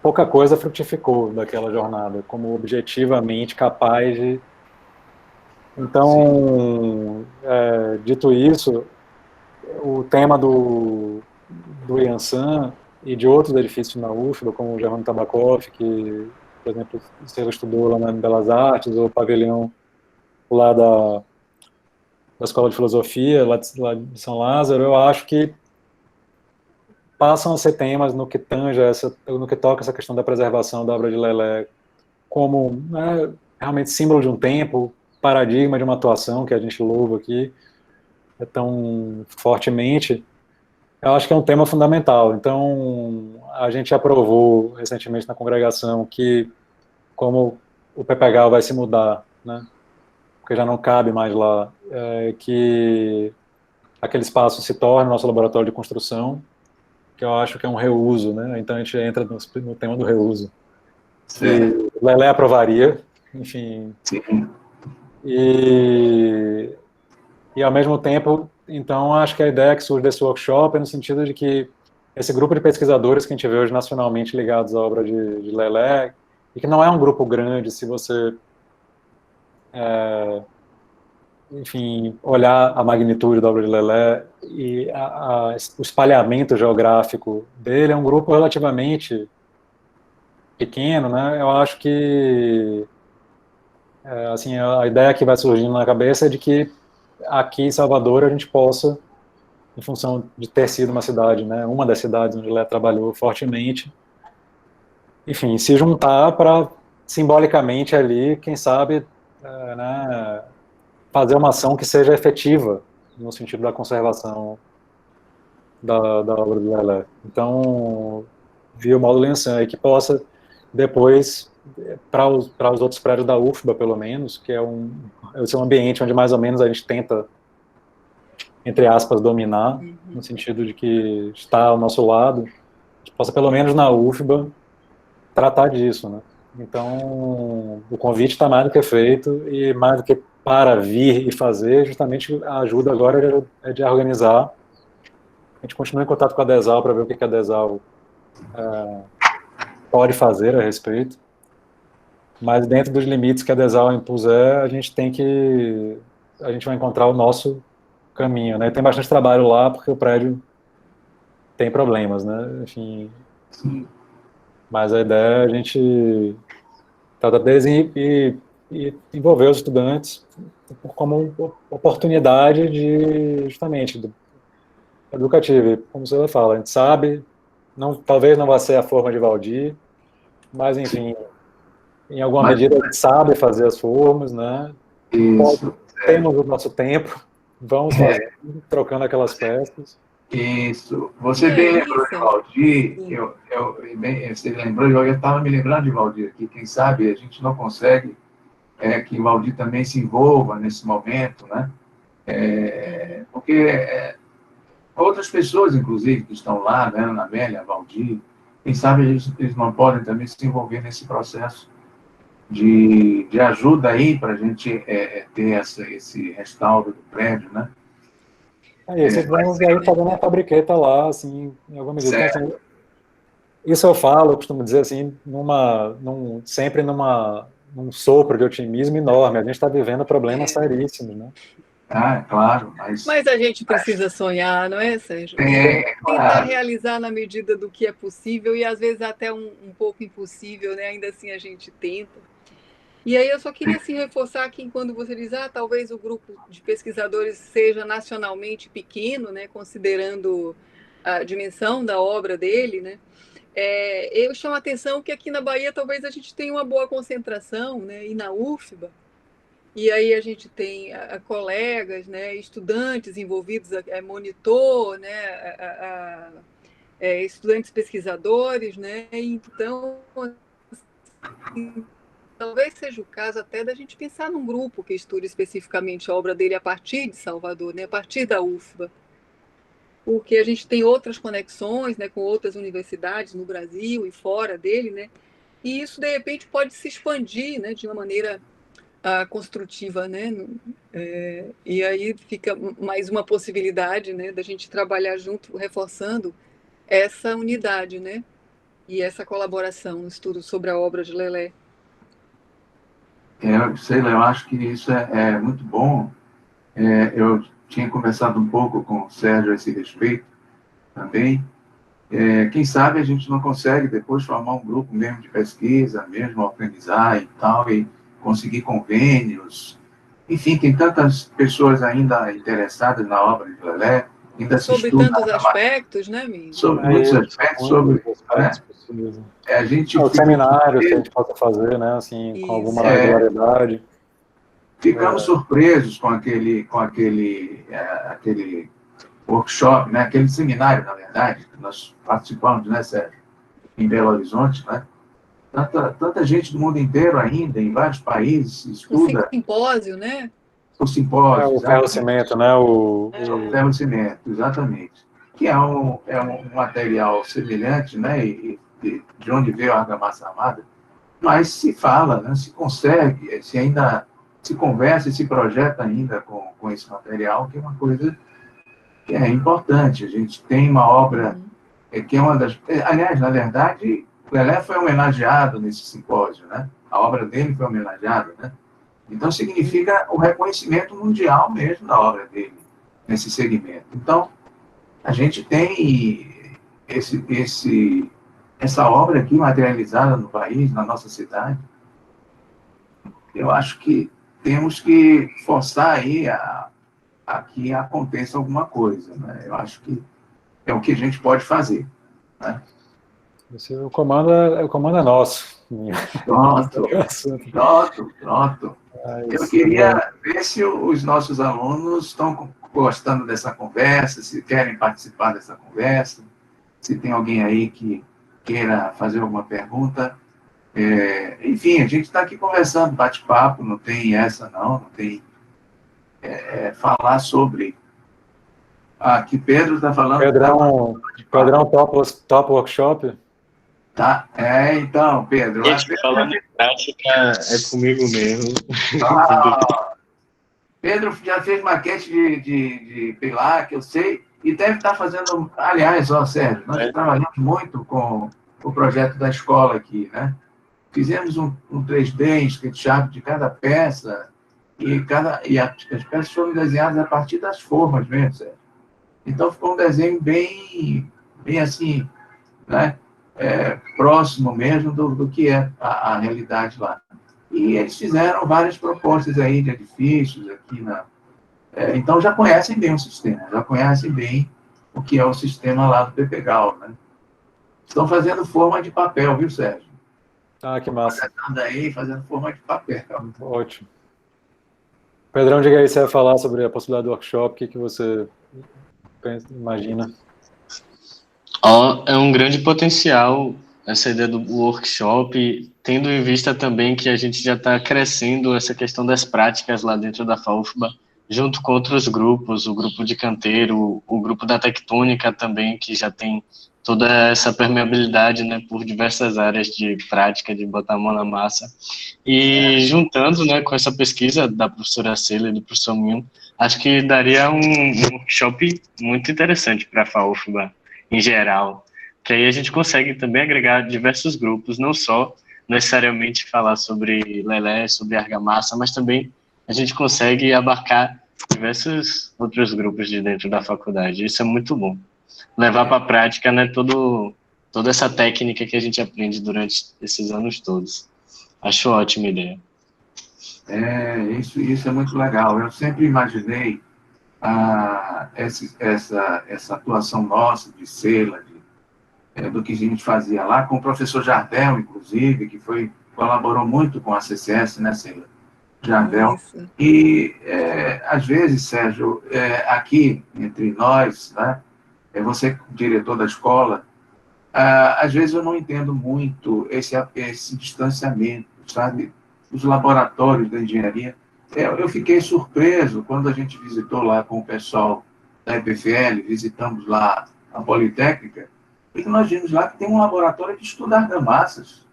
Pouca coisa frutificou daquela jornada, como objetivamente capaz de... Então, dito isso, o tema do Yansan e de outros edifícios na UFBA, como o Germano Tabakov, que, por exemplo, você estudou lá na Belas Artes, ou o pavilhão lá da Escola de Filosofia, lá de São Lázaro, eu acho que passam a ser temas no que no que toca essa questão da preservação da obra de Lelé como, né, realmente símbolo de um tempo, paradigma de uma atuação que a gente louva aqui tão fortemente. Eu acho que é um tema fundamental. Então, a gente aprovou recentemente na congregação que, como o PPGAL vai se mudar, né, porque já não cabe mais lá, que aquele espaço se torne nosso laboratório de construção, que eu acho que é um reuso, né? Então a gente entra no tema do reuso. Certo. Que Lelé aprovaria, enfim. Sim. E ao mesmo tempo, então, acho que a ideia que surge desse workshop é no sentido de que esse grupo de pesquisadores que a gente vê hoje nacionalmente ligados à obra de Lelé, e que não é um grupo grande, se você, enfim, olhar a magnitude da obra de Lelé e o espalhamento geográfico dele, é um grupo relativamente pequeno, né? Eu acho que, assim, a ideia que vai surgindo na cabeça é de que aqui em Salvador a gente possa, em função de ter sido uma cidade, né, uma das cidades onde Lé trabalhou fortemente, enfim, se juntar para, simbolicamente ali, quem sabe, né, fazer uma ação que seja efetiva no sentido da conservação da obra do Lelé. Então, vi o módulo Lençan, que possa depois, para os outros prédios da UFBA, pelo menos, que é um ambiente onde mais ou menos a gente tenta, entre aspas, dominar, no sentido de que está ao nosso lado, que possa, pelo menos na UFBA, tratar disso, né? Então, o convite está mais do que feito, e mais do que para vir e fazer, justamente a ajuda agora é de organizar. A gente continua em contato com a DESAL para ver o que a DESAL pode fazer a respeito, mas dentro dos limites que a DESAL impuser, a gente vai encontrar o nosso caminho, né? Tem bastante trabalho lá, porque o prédio tem problemas, né? Enfim, Sim. mas a ideia é a gente tratar deles e envolver os estudantes como oportunidade de, justamente, educativa. Como você fala, a gente sabe, talvez não vá ser a forma de Valdir, mas, enfim, em alguma Mas, medida a gente sabe fazer as formas, né? isso. Temos o nosso tempo, vamos fazendo, trocando aquelas peças. Isso. Você bem lembrou de Valdir, você lembrou, eu estava me lembrando de Valdir aqui, quem sabe a gente não consegue que Valdir também se envolva nesse momento, né? Porque outras pessoas, inclusive, que estão lá, né, Ana Amélia, Valdir, quem sabe eles não podem também se envolver nesse processo de ajuda aí para a gente ter esse restauro do prédio, né? Vocês vão aí fazendo uma fabriqueta lá, assim, em alguma medida. Então, assim, isso eu falo, eu costumo dizer assim, sempre num sopro de otimismo enorme. A gente está vivendo problemas seríssimos, né? Ah, claro, mas a gente precisa sonhar, não é, Sérgio? Tentar realizar na medida do que é possível e às vezes até um pouco impossível, né? Ainda assim a gente tenta. E aí eu só queria assim, reforçar que quando você diz, talvez o grupo de pesquisadores seja nacionalmente pequeno, né? Considerando a dimensão da obra dele, né? Eu chamo a atenção que aqui na Bahia talvez a gente tenha uma boa concentração, né? E na UFBA, e aí a gente tem colegas, né, estudantes envolvidos, monitor, né, estudantes pesquisadores, né, então assim, talvez seja o caso até da gente pensar num grupo que estude especificamente a obra dele a partir de Salvador, né, a partir da UFBA, porque a gente tem outras conexões, né, com outras universidades no Brasil e fora dele, né, e isso de repente pode se expandir, né, de uma maneira construtiva, né? E aí fica mais uma possibilidade, né, da gente trabalhar junto, reforçando essa unidade, né? E essa colaboração no estudo sobre a obra de Lelé. Sei lá, eu acho que isso é muito bom. Eu tinha conversado um pouco com o Sérgio a esse respeito também. Quem sabe a gente não consegue depois formar um grupo mesmo de pesquisa, mesmo organizar e tal, e conseguir convênios. Enfim, tem tantas pessoas ainda interessadas na obra de Lelé, ainda se sobre estuda tantos aspectos, né, Minho? sobre muitos aspectos, possíveis. A gente os seminários que a gente possa fazer, né, assim, com alguma regularidade. Ficamos surpresos com aquele workshop, né, aquele seminário, na verdade, que nós participamos, né, Sérgio, em Belo Horizonte, né? Tanta gente do mundo inteiro ainda, em vários países, estuda. O simpósio, né? O simpósio. O ferro-cimento, né? O ferro-cimento, exatamente. Que é um material semelhante, né? E de onde veio a argamassa armada, mas se fala, né, se consegue, se ainda se conversa e se projeta ainda com esse material, que é uma coisa que é importante. A gente tem uma obra que é uma das... Aliás, na verdade, o Lelé foi homenageado nesse simpósio, né? A obra dele foi homenageada, né? Então, significa o reconhecimento mundial mesmo da obra dele, nesse segmento. Então, a gente tem essa obra aqui materializada no país, na nossa cidade. Eu acho que temos que forçar aí a que aconteça alguma coisa, né? Eu acho que é o que a gente pode fazer, né? O comando é nosso. Pronto, pronto. Eu queria ver se os nossos alunos estão gostando dessa conversa, se querem participar dessa conversa, se tem alguém aí que queira fazer alguma pergunta. Enfim, a gente está aqui conversando, bate-papo, não tem essa não tem falar sobre... Aqui Pedro está falando... Pedrão top workshop. Tá, então, Pedro... Gente, falando em prática, é comigo mesmo. Pedro já fez maquete de Pilar, que eu sei, e deve estar fazendo... Aliás, Sérgio, nós trabalhamos muito com o projeto da escola aqui, né? Fizemos um 3D, SketchUp de cada peça, e as peças foram desenhadas a partir das formas mesmo, Sérgio. Então, ficou um desenho bem assim, né? Próximo mesmo do que é a realidade lá. E eles fizeram várias propostas aí de edifícios aqui então já conhecem bem o sistema, já conhecem bem o que é o sistema lá do PPGAL, né? Estão fazendo forma de papel, viu, Sérgio? Que massa. Aí fazendo forma de papel. Ótimo. Pedrão, diga aí, você vai falar sobre a possibilidade do workshop, o que você imagina? É um grande potencial essa ideia do workshop, tendo em vista também que a gente já está crescendo essa questão das práticas lá dentro da FAUFBA, junto com outros grupos, o grupo de canteiro, o grupo da tectônica também, que já tem toda essa permeabilidade, né, por diversas áreas de prática, de botar a mão na massa. E juntando, né, com essa pesquisa da professora Cela e do professor Minho, acho que daria um workshop muito interessante para a FAUFBA em geral, que aí a gente consegue também agregar diversos grupos, não só necessariamente falar sobre Lelé, sobre argamassa, mas também a gente consegue abarcar diversos outros grupos de dentro da faculdade. Isso é muito bom. Levar para a prática, né, toda essa técnica que a gente aprende durante esses anos todos. Acho ótima ideia. Isso é muito legal. Eu sempre imaginei essa atuação nossa de Cela, do que a gente fazia lá, com o professor Jardel, inclusive, que colaborou muito com a CCS, né, Cela? Jardel. Isso. E, às vezes, Sérgio, aqui, entre nós, né, você, diretor da escola, às vezes eu não entendo muito esse distanciamento, sabe? Os laboratórios da engenharia. Eu fiquei surpreso quando a gente visitou lá com o pessoal da EPFL, visitamos lá a Politécnica, e nós vimos lá que tem um laboratório de estudo argamassas,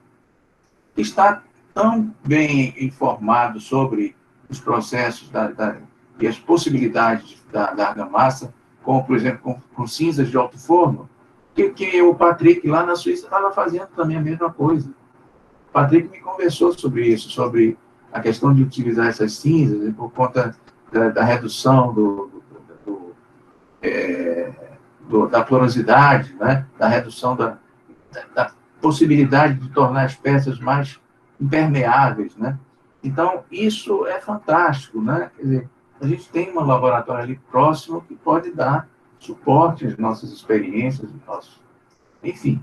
que está tão bem informado sobre os processos e as possibilidades da argamassa, como, por exemplo, com cinzas de alto forno, que o Patrick, lá na Suíça, estava fazendo também a mesma coisa. O Patrick me conversou sobre isso, sobre a questão de utilizar essas cinzas, por conta da redução da porosidade, né? Da redução da possibilidade de tornar as peças mais impermeáveis, né? Então, isso é fantástico, né? Quer dizer, a gente tem um laboratório ali próximo que pode dar suporte às nossas experiências, enfim.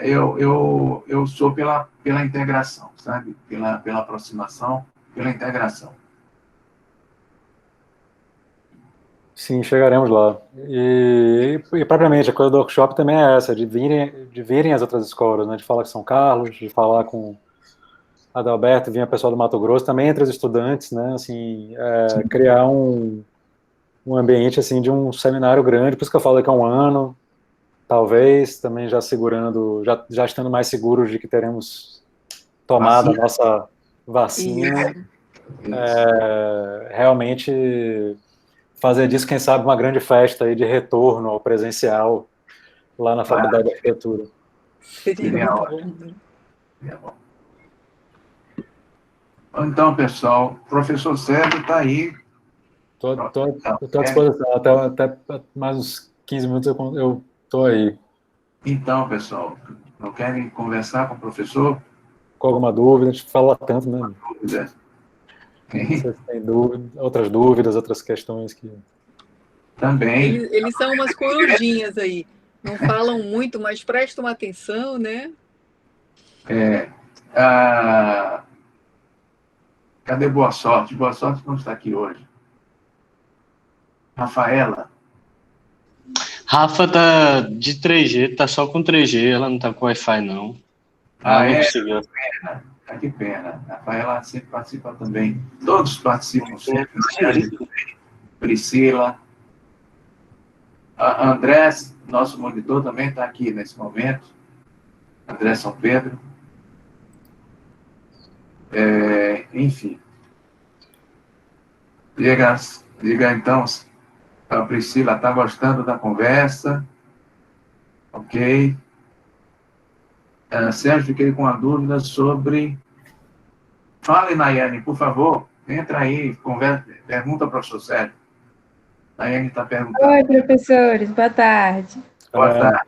Eu sou pela integração, sabe? Pela aproximação, pela integração. Sim, chegaremos lá. E propriamente, a coisa do workshop também é essa, de virem as outras escolas, né? De falar com São Carlos, de falar com Adalberto, vinha pessoal do Mato Grosso, também entre os estudantes, né? Assim, criar um ambiente assim de um seminário grande, por isso que eu falo que é um ano, talvez também já segurando, já estando mais seguros de que teremos tomado a nossa vacina, realmente fazer disso, quem sabe, uma grande festa aí de retorno ao presencial lá na Faculdade de Arquitetura. Seria muito bom. Então, pessoal, o professor Sérgio está aí. Estou à disposição, até mais uns 15 minutos eu estou aí. Então, pessoal, não querem conversar com o professor? Com alguma dúvida, a gente fala tanto, né? Dúvida. Vocês têm outras dúvidas, outras questões que... Também. Eles são umas corujinhas aí. Não falam muito, mas prestam atenção, né? Cadê Boa Sorte? Boa Sorte não está aqui hoje. Rafaela. Rafa tá de 3G, tá só com 3G, ela não tá com Wi-Fi, não. Ela não conseguiu. Que pena. Rafaela sempre participa também. Todos participam sempre. Priscila. A André, nosso monitor, também está aqui nesse momento. André São Pedro. Enfim. Diga então, a Priscila está gostando da conversa. Ok. Sérgio, fiquei com uma dúvida sobre... Fale, Nayane, por favor. Entra aí, pergunta ao professor Sérgio. Nayane está perguntando. Oi, professores, boa tarde. Boa tarde.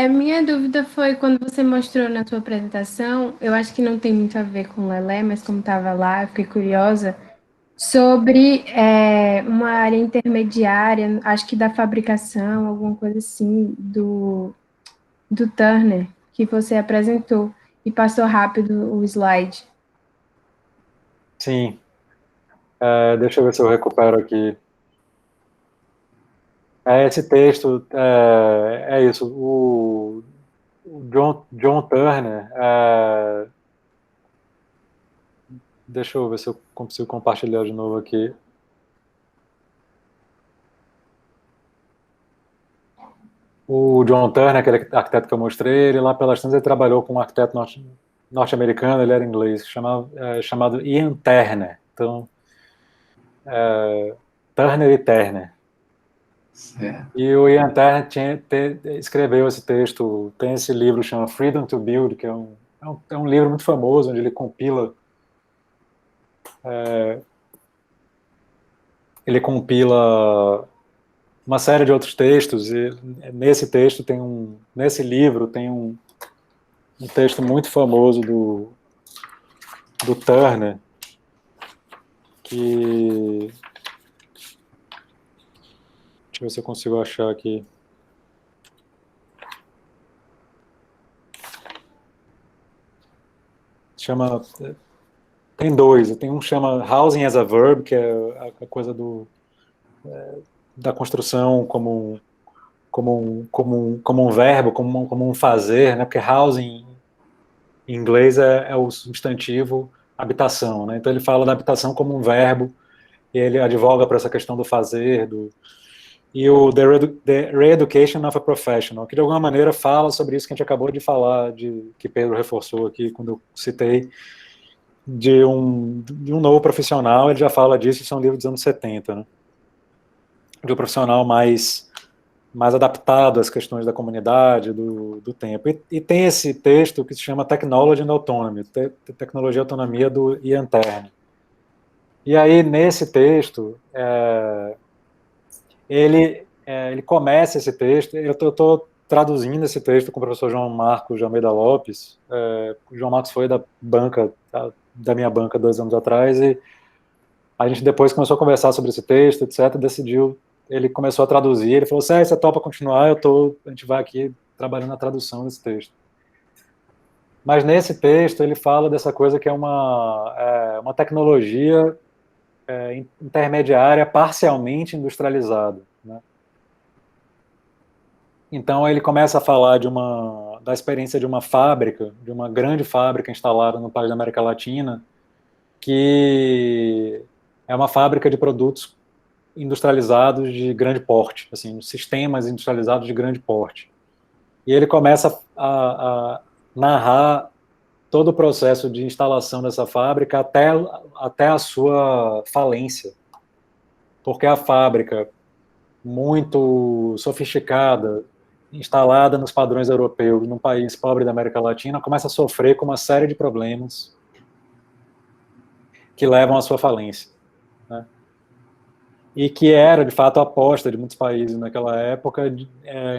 Minha dúvida foi quando você mostrou na sua apresentação, eu acho que não tem muito a ver com o Lelé, mas como estava lá, eu fiquei curiosa, sobre uma área intermediária, acho que da fabricação, alguma coisa assim, do Turner, que você apresentou, e passou rápido o slide. Sim. Deixa eu ver se eu recupero aqui. Esse texto, é isso, o John Turner, deixa eu ver se eu consigo compartilhar de novo aqui. O John Turner, aquele arquiteto que eu mostrei, ele lá pelas tantas ele trabalhou com um arquiteto norte-americano, ele era inglês, chamado Ian Turner. Então, Turner e Turner. E o Ian Turner escreveu esse texto, tem esse livro chama Freedom to Build, que é um livro muito famoso, onde ele compila uma série de outros textos, e nesse livro tem um texto muito famoso do Turner, que... Deixa eu ver se eu consigo achar aqui. Tem dois. Tem um que chama Housing as a Verb, que é a coisa da construção como um verbo, como um fazer, né? Porque housing em inglês é o substantivo habitação, né? Então ele fala da habitação como um verbo, e ele advoga para essa questão do fazer, e o The Re-Education of a Professional, que de alguma maneira fala sobre isso que a gente acabou de falar, que Pedro reforçou aqui quando eu citei, de um novo profissional. Ele já fala disso, isso é um livro dos anos 70, né? De um profissional mais adaptado às questões da comunidade, do tempo. E tem esse texto que se chama Technology and Autonomy, Tecnologia e Autonomia, do Ian Turner. E aí, nesse texto, ele começa esse texto, eu estou traduzindo esse texto com o professor João Marcos de Almeida Lopes. O João Marcos foi da minha banca 2 anos atrás, e a gente depois começou a conversar sobre esse texto, etc., ele começou a traduzir, ele falou, Sérgio, você topa continuar? A gente vai aqui trabalhando na tradução desse texto. Mas nesse texto ele fala dessa coisa que é uma tecnologia intermediária parcialmente industrializada, né? Então ele começa a falar da experiência de uma fábrica, de uma grande fábrica instalada no país da América Latina, que é uma fábrica de produtos industrializados de grande porte, assim, sistemas industrializados de grande porte. E ele começa a narrar todo o processo de instalação dessa fábrica até a sua falência. Porque a fábrica, muito sofisticada, instalada nos padrões europeus, num país pobre da América Latina, começa a sofrer com uma série de problemas que levam à sua falência, né? E que era, de fato, a aposta de muitos países naquela época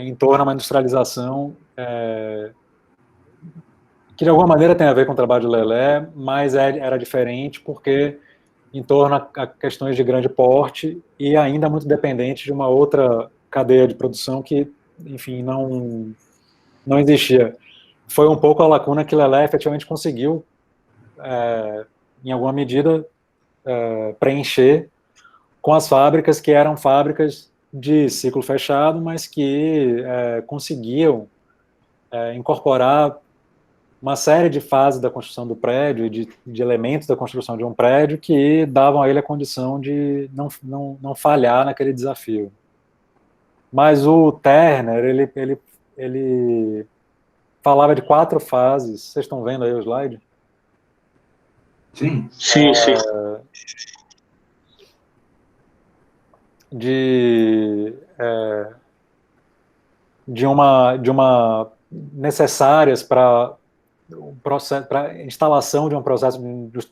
em torno a uma industrialização que, de alguma maneira, tem a ver com o trabalho de Lelé, mas era diferente porque em torno a questões de grande porte e ainda muito dependente de uma outra cadeia de produção que, enfim, não existia. Foi um pouco a lacuna que Lelé efetivamente conseguiu, em alguma medida, preencher com as fábricas que eram fábricas de ciclo fechado, mas que conseguiam incorporar uma série de fases da construção do prédio, de elementos da construção de um prédio que davam a ele a condição de não falhar naquele desafio. Mas o Terner, ele falava de 4 fases. Vocês estão vendo aí o slide? Sim. Sim. De uma necessárias para instalação de um processo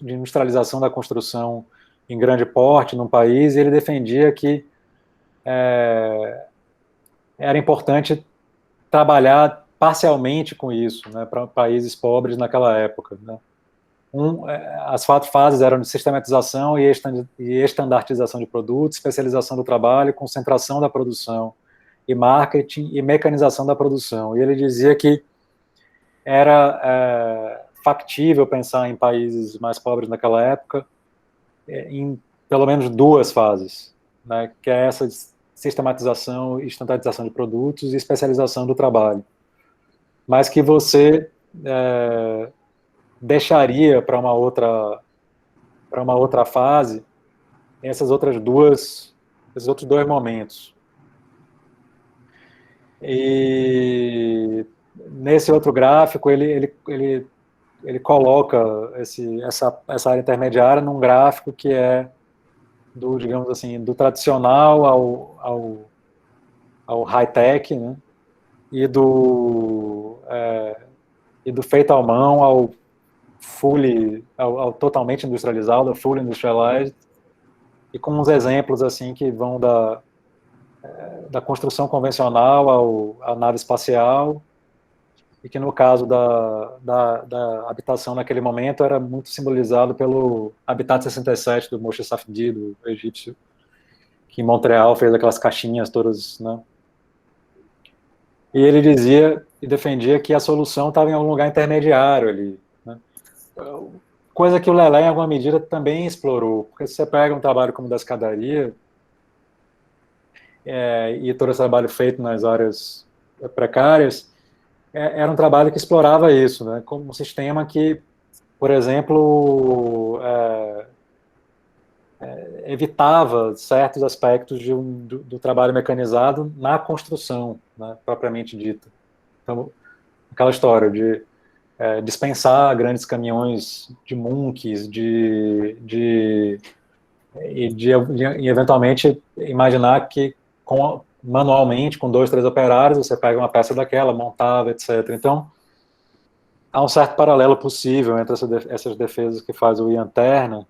de industrialização da construção em grande porte num país, e ele defendia que era importante trabalhar parcialmente com isso, né, para países pobres naquela época, né. As 4 fases eram de sistematização e estandartização de produtos, especialização do trabalho, concentração da produção e marketing e mecanização da produção. E ele dizia que era factível pensar em países mais pobres naquela época em pelo menos 2 fases, né, que é essa sistematização e estandartização de produtos e especialização do trabalho. Mas que você deixaria para uma outra fase esses outros 2 momentos. E nesse outro gráfico ele coloca essa área intermediária num gráfico que é digamos assim, do tradicional ao high-tech, né, e do feito à mão ao totalmente industrializado, ao fully industrialized, e com uns exemplos assim que vão da construção convencional à nave espacial, e que no caso da habitação naquele momento era muito simbolizado pelo Habitat 67 do Moshe Safdie, do egípcio, que em Montreal fez aquelas caixinhas todas, né? E ele dizia e defendia que a solução estava em algum lugar intermediário ali, né? Coisa que o Lelé, em alguma medida, também explorou, porque se você pega um trabalho como o da escadaria, e todo esse trabalho feito nas áreas precárias, era um trabalho que explorava isso, né, como um sistema que, por exemplo, evitava certos aspectos do trabalho mecanizado na construção, né, propriamente dita. Então, aquela história de dispensar grandes caminhões de munkes, e eventualmente imaginar que manualmente, com 2, 3 operários, você pega uma peça daquela, montava, etc. Então, há um certo paralelo possível entre essas defesas que faz o Ian Terner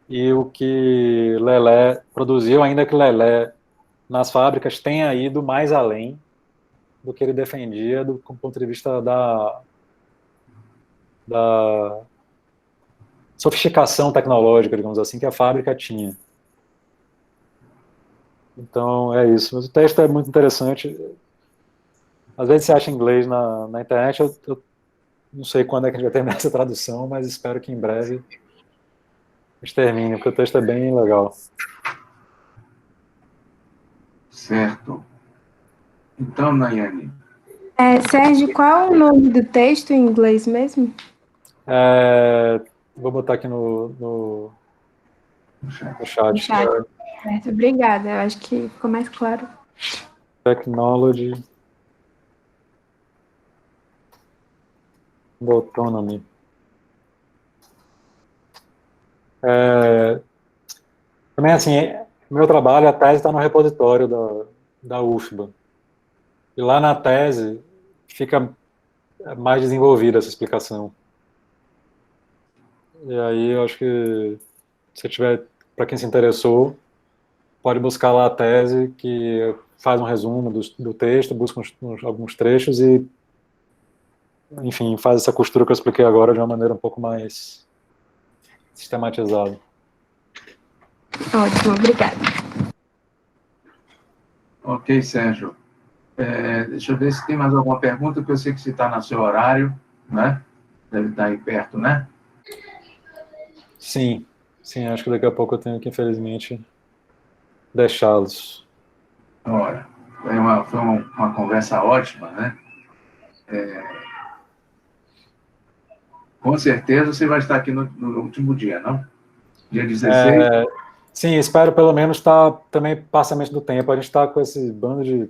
e o que Lelé produziu, ainda que Lelé, nas fábricas, tenha ido mais além do que ele defendia do ponto de vista da sofisticação tecnológica, digamos assim, que a fábrica tinha. Então, é isso. Mas o texto é muito interessante. Às vezes você acha em inglês na internet, eu não sei quando é que a gente vai terminar essa tradução, mas espero que em breve a gente termine, porque o texto é bem legal. Certo. Então, Nayane. Sérgio, qual é o nome do texto em inglês mesmo? Vou botar aqui no chat. Certo, obrigada. Eu acho que ficou mais claro. Technology Autonomy. Também, assim, meu trabalho, a tese está no repositório da UFBA. E lá na tese fica mais desenvolvida essa explicação. E aí eu acho que, se tiver, para quem se interessou, pode buscar lá a tese, que faz um resumo do texto, busca alguns trechos e, enfim, faz essa costura que eu expliquei agora de uma maneira um pouco mais sistematizada. Ótimo, obrigada. Ok, Sérgio. Deixa eu ver se tem mais alguma pergunta, porque eu sei que você está no seu horário, né? Deve estar aí perto, né? Sim, acho que daqui a pouco eu tenho que, infelizmente, deixá-los. Olha, foi uma conversa ótima, né? Com certeza você vai estar aqui no último dia, não? Dia 16? Sim, espero pelo menos estar também parcialmente do tempo. A gente está com esse bando de...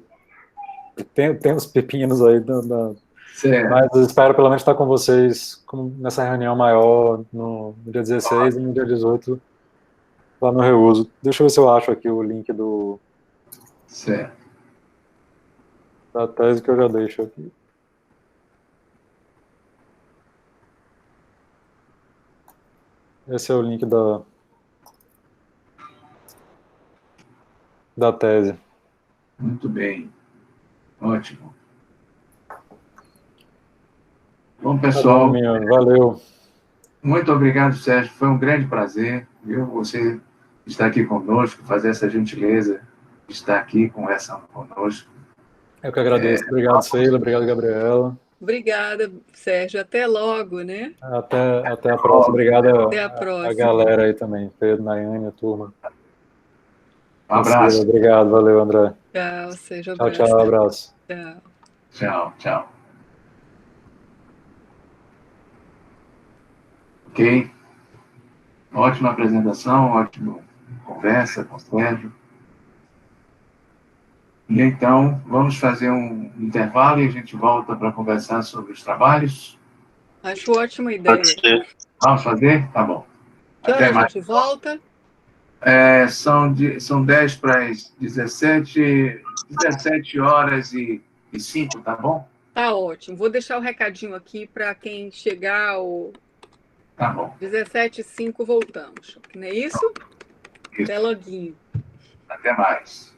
Tem uns pepinos aí, mas eu espero pelo menos estar com vocês nessa reunião maior no dia 16 e no dia 18 lá no Reuso. Deixa eu ver se eu acho aqui o link Certo. da tese que eu já deixo aqui. Esse é o link da tese. Muito bem. Ótimo. Bom, pessoal. Tá bom, valeu. Muito obrigado, Sérgio. Foi um grande prazer, viu? Você estar aqui conosco, fazer essa gentileza de estar aqui conversando conosco. Eu que agradeço. Obrigado, Sheila. Obrigado, Gabriela. Obrigada, Sérgio. Até logo, né? Até a próxima. Obrigado Até a próxima. a galera aí também. Pedro, Nayane, a turma. Um abraço. Obrigado, valeu, André. Tchau, Sérgio. Tchau, abraço. Tchau. Ok. Ótima apresentação, ótima conversa com o Sérgio. E então, vamos fazer um intervalo e a gente volta para conversar sobre os trabalhos. Acho ótima ideia. Vamos fazer? Tá bom. Que hora a gente volta? São 10 para as 17 horas e 5, tá bom? Tá ótimo. Vou deixar o recadinho aqui para quem chegar ao... Tá bom. 17h05 voltamos. Não é isso? Isso. Até loguinho. Até mais.